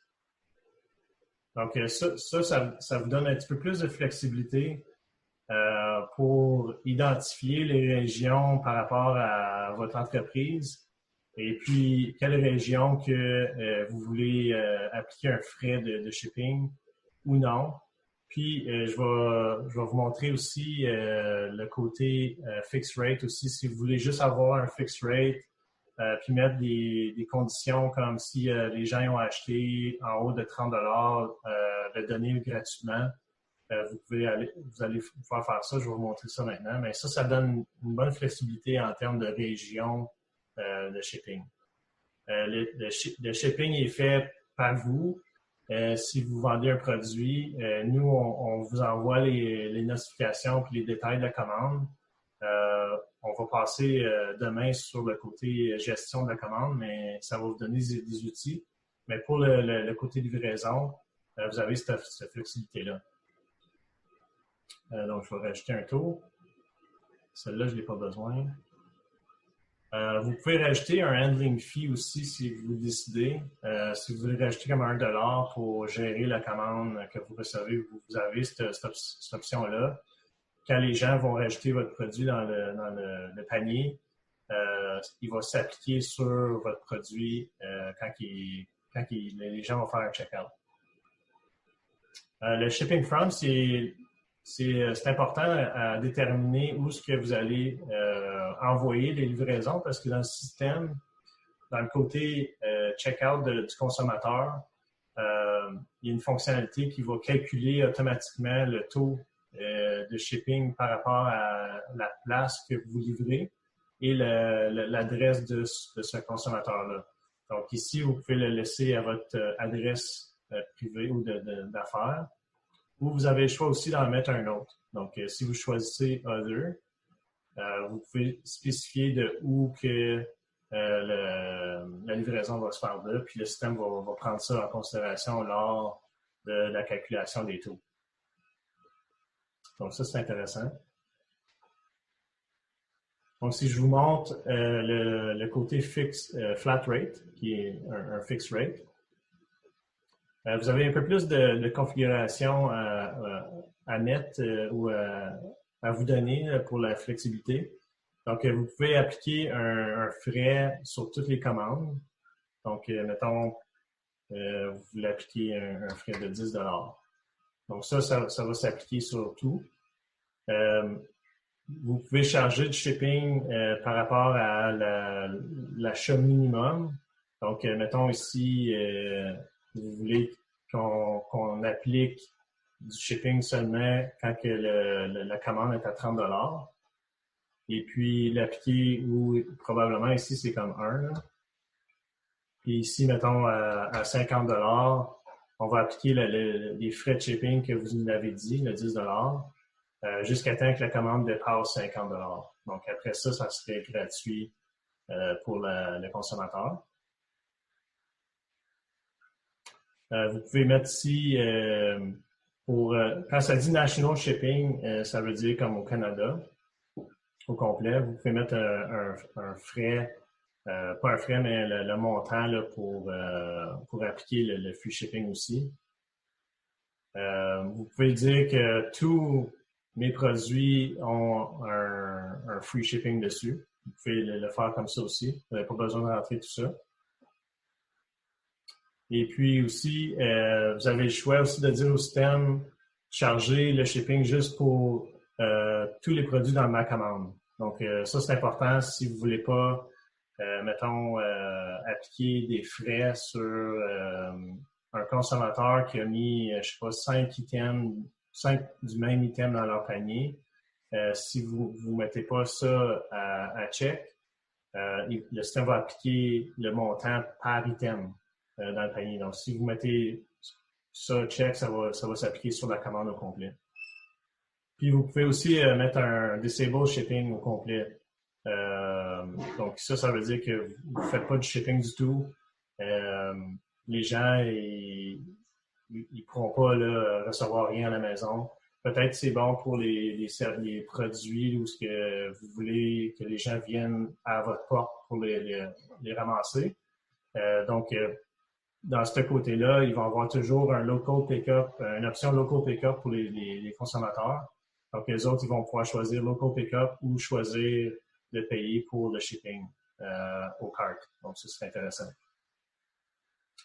Speaker 1: Donc, ça vous donne un petit peu plus de flexibilité pour identifier les régions par rapport à votre entreprise et puis quelle région que vous voulez appliquer un frais de shipping ou non. Puis, je vais vous montrer aussi le côté fixed rate aussi. Si vous voulez juste avoir un fixed rate, puis mettre des conditions comme si les gens ont acheté en haut de 30 le donner gratuitement. Vous allez pouvoir faire ça. Je vais vous montrer ça maintenant. Mais ça donne une bonne flexibilité en termes de région de shipping. Le shipping est fait par vous. Si vous vendez un produit, nous, on vous envoie les notifications et les détails de la commande. On va passer demain sur le côté gestion de la commande, mais ça va vous donner des outils. Mais pour le côté livraison, vous avez cette flexibilité-là. Donc, je vais rajouter un taux. Celle-là, je n'ai pas besoin. Vous pouvez rajouter un handling fee aussi si vous décidez. Si vous voulez rajouter comme $1 pour gérer la commande que vous recevez, vous avez cette option-là. Quand les gens vont rajouter votre produit dans le panier, il va s'appliquer sur votre produit quand les gens vont faire un checkout. Le shipping from, c'est important à déterminer où est-ce que vous allez envoyer les livraisons parce que dans le système, dans le côté checkout du consommateur, il y a une fonctionnalité qui va calculer automatiquement le taux de shipping par rapport à la place que vous livrez et l'adresse de ce consommateur-là. Donc ici, vous pouvez le laisser à votre adresse privée ou d'affaires. Ou vous avez le choix aussi d'en mettre un autre. Donc, si vous choisissez Other, vous pouvez spécifier de où que la livraison va se faire là, puis le système va prendre ça en considération lors de la calculation des taux. Donc, ça, c'est intéressant. Donc, si je vous montre le côté flat rate, qui est un fixed rate, vous avez un peu plus de configuration à mettre ou à vous donner pour la flexibilité. Donc, vous pouvez appliquer un frais sur toutes les commandes. Donc, mettons, vous voulez appliquer un frais de $10. Donc, ça va s'appliquer sur tout. Vous pouvez charger du shipping par rapport à l'achat minimum. Donc, mettons ici, vous voulez qu'on applique du shipping seulement quand que la commande est à $30. Et puis, l'appliquer où probablement ici, c'est comme 1. Là. Puis ici, mettons, à $50, on va appliquer les frais de shipping que vous nous avez dit, le $10, jusqu'à temps que la commande dépasse $50. Donc, après ça, ça serait gratuit pour le consommateur. Vous pouvez mettre ici, quand ça dit National Shipping, ça veut dire comme au Canada, au complet. Vous pouvez mettre un frais, pas un frais, mais le montant là, pour appliquer le free shipping aussi. Vous pouvez dire que tous mes produits ont un free shipping dessus. Vous pouvez le faire comme ça aussi. Vous n'avez pas besoin de rentrer tout ça. Et puis aussi, vous avez le choix aussi de dire au système charger le shipping juste pour tous les produits dans ma commande. Donc, ça, c'est important si vous voulez pas, mettons, appliquer des frais sur un consommateur qui a mis, je sais pas, 5 du même item dans leur panier. Si vous mettez pas ça à check, le système va appliquer le montant par item dans le panier. Donc, si vous mettez ça check, ça va s'appliquer sur la commande au complet. Puis, vous pouvez aussi mettre un disable shipping au complet. Donc, ça veut dire que vous ne faites pas de shipping du tout. Les gens, ils pourront pas là, recevoir rien à la maison. Peut-être c'est bon pour les produits ou ce que vous voulez que les gens viennent à votre porte pour les ramasser. Donc, dans ce côté-là, ils vont avoir toujours un local pick-up, une option local pick-up pour les consommateurs. Donc, les autres, ils vont pouvoir choisir local pick-up ou choisir de payer pour le shipping au cart. Donc, ça, c'est intéressant.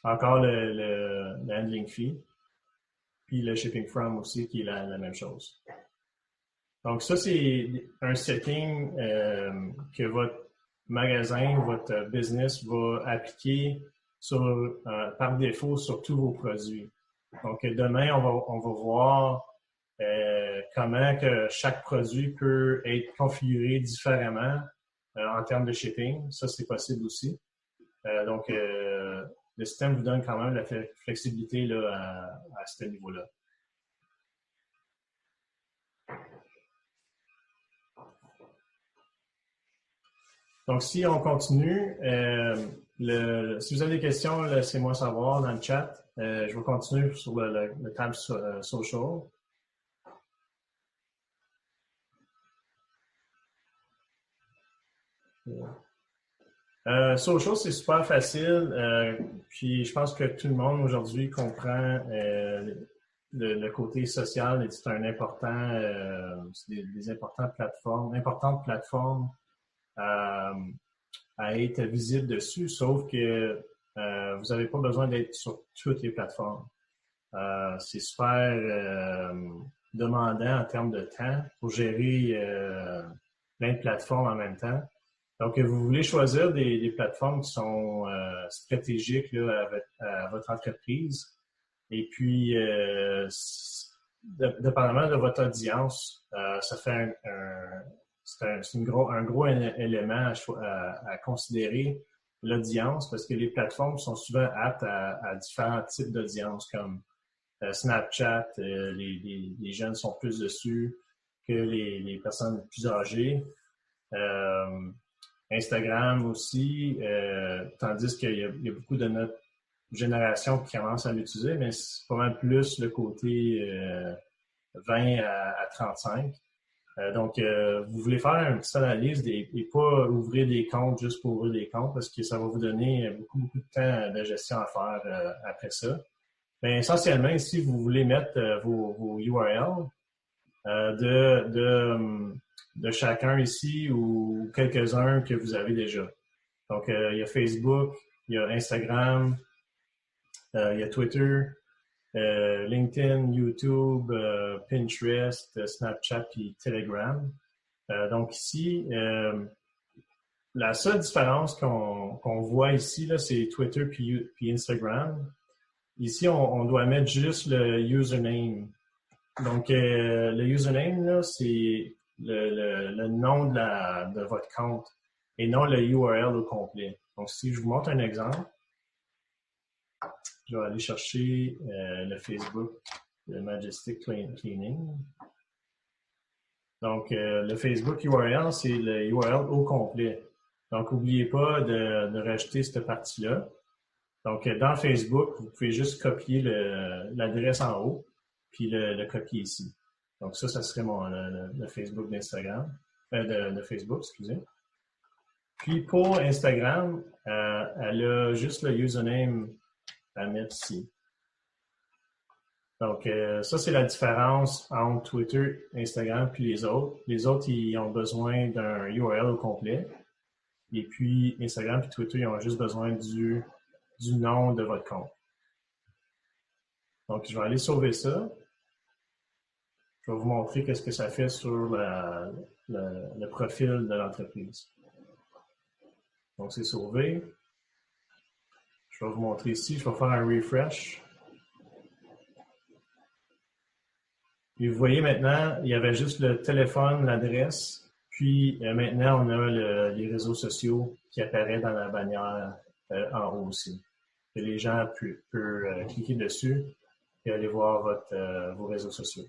Speaker 1: Encore le handling fee, puis le shipping from aussi, qui est la même chose. Donc, ça, c'est un setting que votre magasin, votre business va appliquer par défaut sur tous vos produits. Donc, demain, on va voir comment que chaque produit peut être configuré différemment en termes de shipping. Ça, c'est possible aussi. Donc, le système vous donne quand même la flexibilité là, à ce niveau-là. Donc, si on continue, si vous avez des questions, laissez-moi savoir dans le chat. Je vais continuer sur le tab social. Social, c'est super facile. Puis je pense que tout le monde aujourd'hui comprend le côté social. C'est un important, c'est des importantes plateformes à, à être visible dessus, sauf que vous n'avez pas besoin d'être sur toutes les plateformes. C'est super demandant en termes de temps pour gérer plein de plateformes en même temps. Donc, vous voulez choisir des plateformes qui sont stratégiques là, à votre entreprise. Et puis, dépendamment de votre audience, ça fait un gros élément à considérer, l'audience, parce que les plateformes sont souvent aptes à différents types d'audience, comme Snapchat, les jeunes sont plus dessus que les personnes plus âgées. Instagram aussi, tandis qu'il y a beaucoup de notre génération qui commence à l'utiliser, mais c'est pas mal plus le côté 20 à 35. Donc, vous voulez faire une petite analyse et pas ouvrir des comptes juste pour ouvrir des comptes parce que ça va vous donner beaucoup de temps de gestion à faire après ça. Mais essentiellement, ici, vous voulez mettre vos URL de chacun ici ou quelques-uns que vous avez déjà. Donc, il y a Facebook, il y a Instagram, il y a Twitter, LinkedIn, YouTube, Pinterest, Snapchat et Telegram. Donc ici, la seule différence qu'on voit ici, là, c'est Twitter puis Instagram. Ici, on doit mettre juste le username. Donc, le username, là, c'est le nom de votre compte et non le URL au complet. Donc, si je vous montre un exemple, je vais aller chercher le Facebook de Majestic Cleaning. Donc, le Facebook URL, c'est le URL au complet. Donc, n'oubliez pas de rajouter cette partie-là. Donc, dans Facebook, vous pouvez juste copier l'adresse en haut, puis le copier ici. Donc, ça serait le Facebook d'Instagram, de Facebook, excusez. Puis, pour Instagram, elle a juste le username à mettre ici. Donc, ça, c'est la différence entre Twitter, Instagram puis les autres. Les autres, ils ont besoin d'un URL au complet. Et puis, Instagram puis Twitter, ils ont juste besoin du nom de votre compte. Donc, je vais aller sauver ça. Je vais vous montrer qu'est-ce que ça fait sur le profil de l'entreprise. Donc, c'est sauvé. Je vais vous montrer ici. Je vais faire un refresh. Et vous voyez maintenant, il y avait juste le téléphone, l'adresse, puis maintenant on a les réseaux sociaux qui apparaissent dans la bannière en haut aussi. Et les gens peuvent cliquer dessus et aller voir vos réseaux sociaux.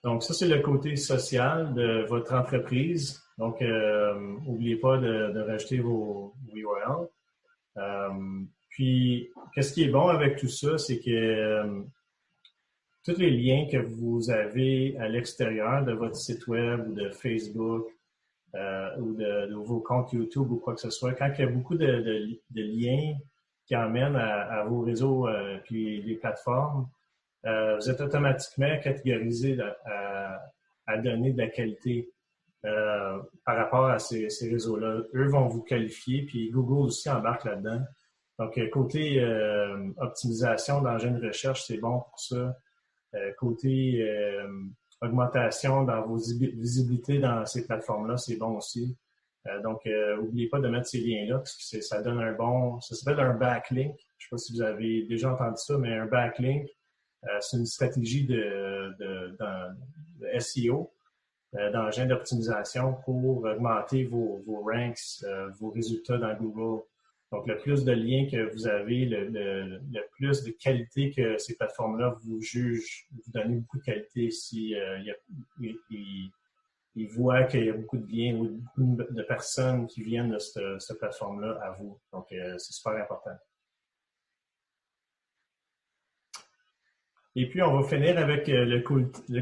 Speaker 1: Donc ça, c'est le côté social de votre entreprise. Donc, n'oubliez pas de rajouter vos URL. Puis, qu'est-ce qui est bon avec tout ça, c'est que tous les liens que vous avez à l'extérieur de votre site web ou de Facebook ou de vos comptes YouTube ou quoi que ce soit, quand il y a beaucoup de liens qui emmènent à vos réseaux puis les plateformes, vous êtes automatiquement catégorisé à donner de la qualité par rapport à ces réseaux-là. Eux vont vous qualifier, puis Google aussi embarque là-dedans. Donc, côté optimisation d'engins de recherche, c'est bon pour ça. Côté augmentation dans vos visibilités dans ces plateformes-là, c'est bon aussi. Donc, n'oubliez pas de mettre ces liens-là, parce que ça donne ça s'appelle un backlink. Je ne sais pas si vous avez déjà entendu ça, mais un backlink, c'est une stratégie de SEO, d'engins d'optimisation pour augmenter vos ranks, vos résultats dans Google. Donc, le plus de liens que vous avez, le plus de qualité que ces plateformes-là vous jugent, vous donnez beaucoup de qualité si ils voient qu'il y a beaucoup de liens ou beaucoup de personnes qui viennent de cette plateforme-là à vous. Donc, c'est super important. Et puis, on va finir avec le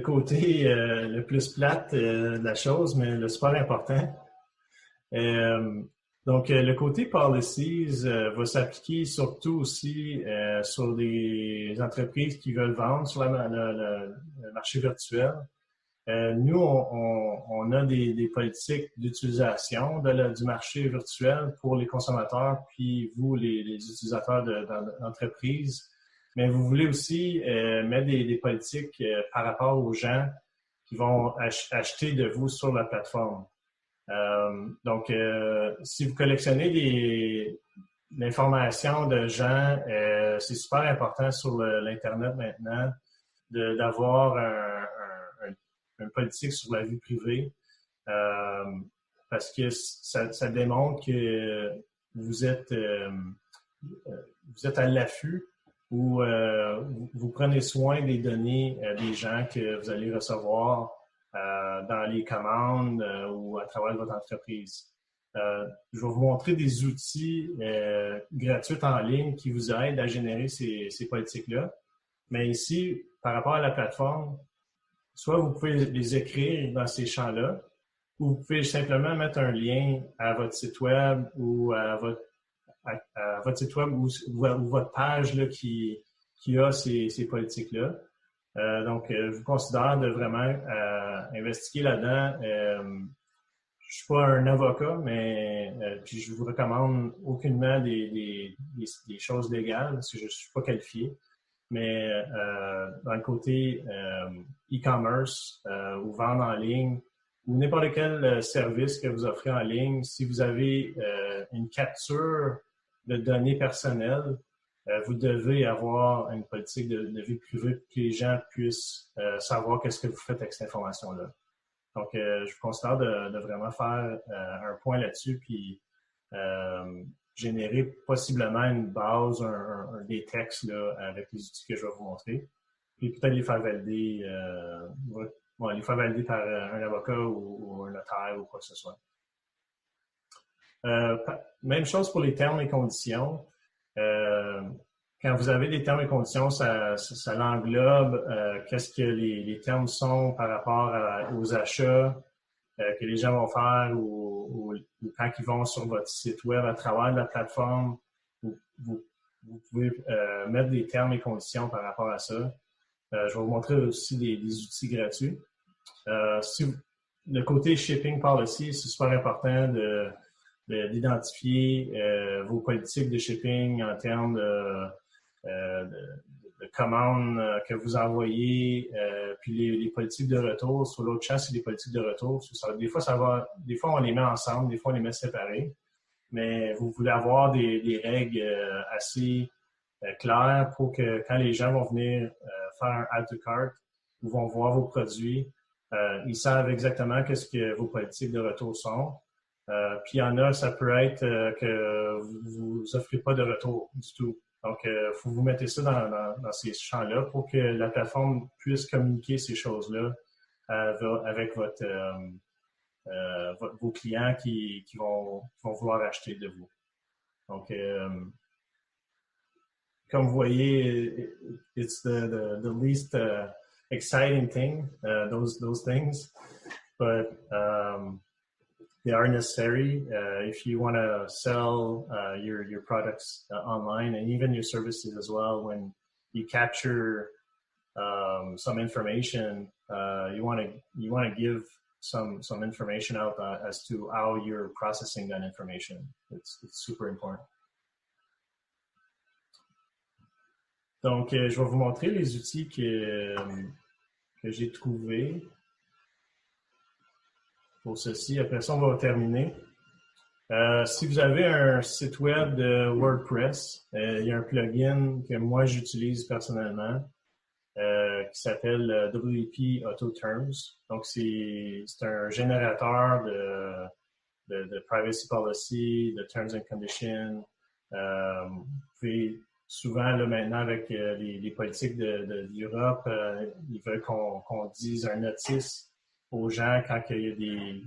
Speaker 1: côté le plus plate de la chose, mais le super important. Euh, donc, le côté policies va s'appliquer surtout aussi sur des entreprises qui veulent vendre sur le marché virtuel. Nous, on a des politiques d'utilisation du marché virtuel pour les consommateurs, puis vous, les utilisateurs d'entreprises. Mais vous voulez aussi mettre des politiques par rapport aux gens qui vont acheter de vous sur la plateforme. Donc, si vous collectionnez l'information de gens, c'est super important sur l'Internet maintenant d'avoir une politique sur la vie privée parce que ça démontre que vous êtes à l'affût ou vous prenez soin des données des gens que vous allez recevoir dans les commandes ou à travers votre entreprise. Je vais vous montrer des outils gratuits en ligne qui vous aident à générer ces politiques-là. Mais ici, par rapport à la plateforme, soit vous pouvez les écrire dans ces champs-là, ou vous pouvez simplement mettre un lien à votre site web ou à votre site web ou votre page là, qui a ces politiques-là. Donc, je vous considère de vraiment investiguer là-dedans. Je suis pas un avocat, mais puis je vous recommande aucunement des choses légales parce que je suis pas qualifié. Mais dans le côté e-commerce ou vendre en ligne ou n'importe quel service que vous offrez en ligne, si vous avez une capture de données personnelles, vous devez avoir une politique de vie privée pour que les gens puissent savoir qu'est-ce que vous faites avec cette information-là. Donc, je vous considère de vraiment faire un point là-dessus, puis générer possiblement une base, des textes là, avec les outils que je vais vous montrer, puis peut-être les faire valider, les faire valider par un avocat ou un notaire ou quoi que ce soit. Même chose pour les termes et conditions. Quand vous avez des termes et conditions, ça l'englobe. Qu'est-ce que les termes sont par rapport aux achats que les gens vont faire ou quand ils vont sur votre site web à travers la plateforme. Vous pouvez mettre des termes et conditions par rapport à ça. Je vais vous montrer aussi des outils gratuits. Le côté shipping policy, c'est super important d'identifier vos politiques de shipping en termes de commandes que vous envoyez, puis les politiques de retour. Sur l'autre champ, c'est les politiques de retour. Des fois, on les met ensemble, des fois, on les met séparés. Mais vous voulez avoir des règles assez claires pour que quand les gens vont venir faire un add to cart ou vont voir vos produits, ils savent exactement qu'est-ce que vos politiques de retour sont. Puis il y en a, ça peut être que vous offrez pas de retour du tout. Donc, il faut vous mettre ça dans ces champs-là pour que la plateforme puisse communiquer ces choses-là avec vos clients qui vont vouloir acheter de vous. Donc, comme vous voyez, it's the least exciting thing, those things, but they are necessary if you want to sell your products online and even your services as well. When you capture some information, you want to give some information out as to how you're processing that information. It's super important. Donc, je vais vous montrer les outils que j'ai trouvés pour ceci. Après ça, on va terminer. Si vous avez un site web de WordPress, il y a un plugin que moi j'utilise personnellement qui s'appelle WP Auto Terms. Donc, c'est un générateur de privacy policy, de terms and conditions. Vous pouvez souvent, là, maintenant, avec les politiques d'Europe, ils veulent qu'on dise un notice aux gens quand il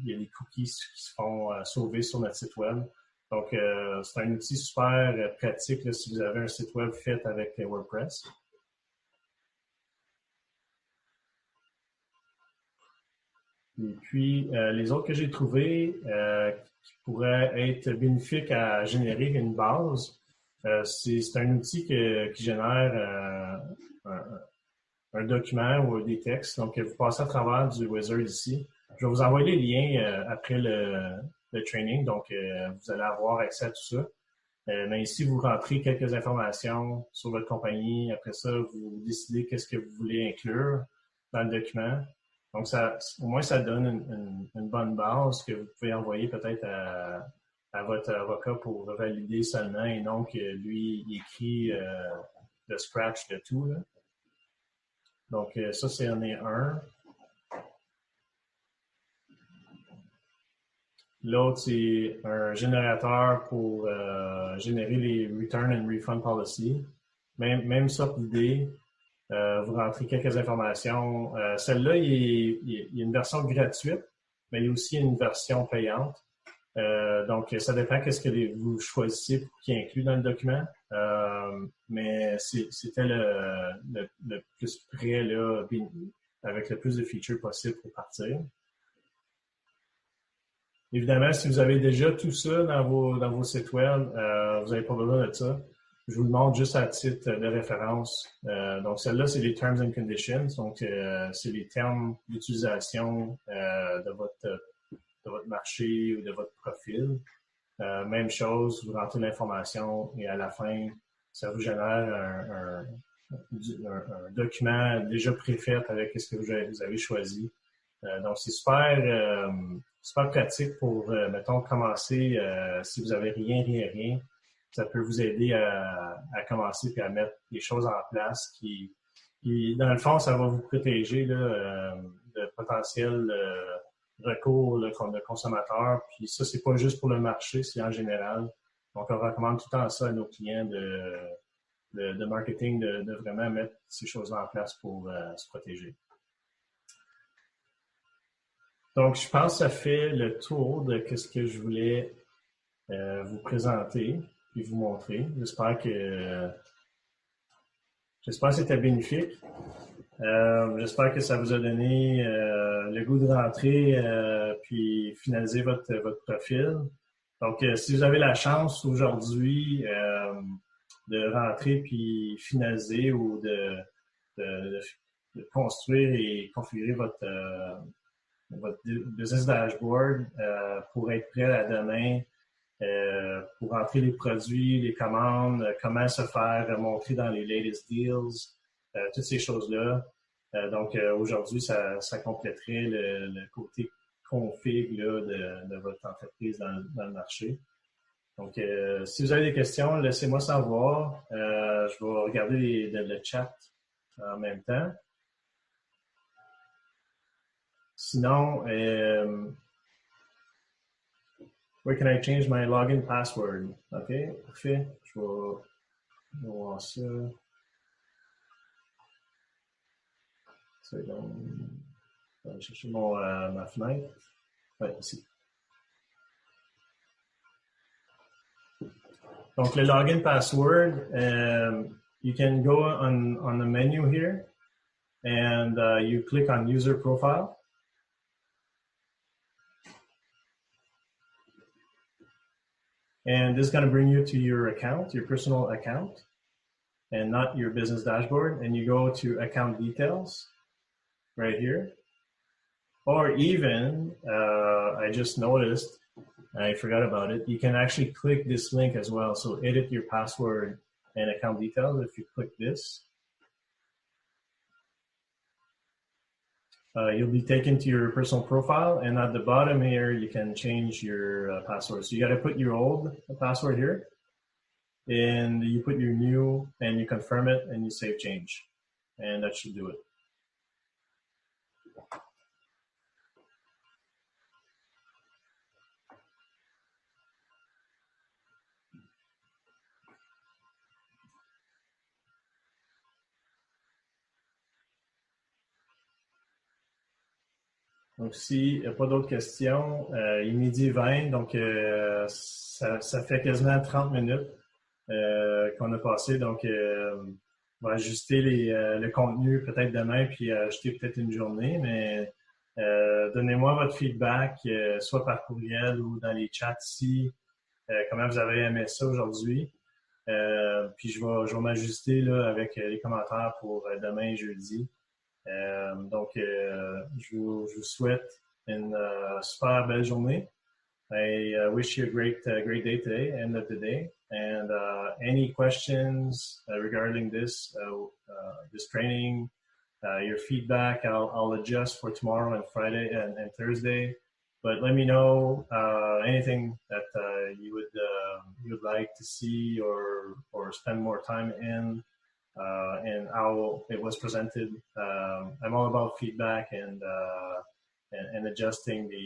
Speaker 1: y a des cookies qui se font sauver sur notre site web. Donc, c'est un outil super pratique là, si vous avez un site web fait avec WordPress. Et puis, les autres que j'ai trouvés qui pourraient être bénéfiques à générer une base, c'est un outil qui génère un document ou des textes. Donc, vous passez à travers du wizard ici. Je vais vous envoyer les liens après le training. Donc, vous allez avoir accès à tout ça. Mais ici, vous rentrez quelques informations sur votre compagnie. Après ça, vous décidez qu'est-ce que vous voulez inclure dans le document. Donc, au moins, ça donne une bonne base que vous pouvez envoyer peut-être à votre avocat pour valider seulement et non que lui, il écrit le scratch de tout. Là. Donc, ça, c'en est un. L'autre, c'est un générateur pour générer les Return and Refund Policy. Même sorte d'idée. Vous rentrez quelques informations. Celle-là, il y a une version gratuite, mais il y a aussi une version payante. Donc, ça dépend qu'est-ce que vous choisissez pour qui inclut dans le document. Mais c'était le plus près, là, avec le plus de features possible pour partir. Évidemment, si vous avez déjà tout ça dans vos sites web, vous n'avez pas besoin de ça. Je vous le montre juste à titre de référence. Donc, celle-là, c'est les Terms and Conditions. Donc, c'est les termes d'utilisation de votre marché ou de votre profil. Même chose, vous rentrez l'information et à la fin, ça vous génère un document déjà préfait avec ce que vous avez choisi. Donc, c'est super pratique pour, mettons, commencer si vous avez rien. Ça peut vous aider à commencer puis à mettre des choses en place qui dans le fond, ça va vous protéger là, de potentiels recours là, de consommateurs. Puis ça, c'est pas juste pour le marché, c'est en général. Donc, on recommande tout le temps ça à nos clients de marketing, de vraiment mettre ces choses-là en place pour se protéger. Donc, je pense que ça fait le tour de ce que je voulais vous présenter et vous montrer. J'espère que c'était bénéfique. J'espère que ça vous a donné le goût de rentrer puis finaliser votre profil. Donc, si vous avez la chance aujourd'hui de rentrer puis finaliser ou de construire et configurer votre business dashboard pour être prêt à demain, pour entrer les produits, les commandes, comment se faire montrer dans les latest deals, toutes ces choses-là. Donc, aujourd'hui, ça compléterait le côté config là, de votre entreprise dans le marché. Donc, si vous avez des questions, laissez-moi savoir. Je vais regarder le chat en même temps. Sinon, where can I change my login password? OK, parfait. Je vais voir ça. C'est donc, je vais aller chercher ma fenêtre. Ouais, ici. Donc, le login password, you can go on the menu here and you click on user profile. And this is going to bring you to your account, your personal account, and not your business dashboard. And you go to account details right here. Or even, I just noticed, I forgot about it, you can actually click this link as well. So edit your password and account details if you click this. You'll be taken to your personal profile, and at the bottom here, you can change your password. So you got to put your old password here, and you put your new, and you confirm it, and you save change, and that should do it. Donc, s'il n'y a pas d'autres questions, il est midi 20, donc ça fait quasiment 30 minutes qu'on a passé. Donc, on va ajuster le contenu peut-être demain, puis ajouter peut-être une journée, mais Donnez-moi votre feedback, soit par courriel ou dans les chats ici. Comment vous avez aimé ça aujourd'hui? Puis je vais m'ajuster là avec les commentaires pour demain et jeudi. Donc, je vous souhaite une super belle journée. I wish you a great day today, end of the day. And any questions regarding this training, your feedback, I'll adjust for tomorrow and Friday and Thursday. But let me know anything that you would like to see or spend more time in, and how it was presented. I'm all about feedback and adjusting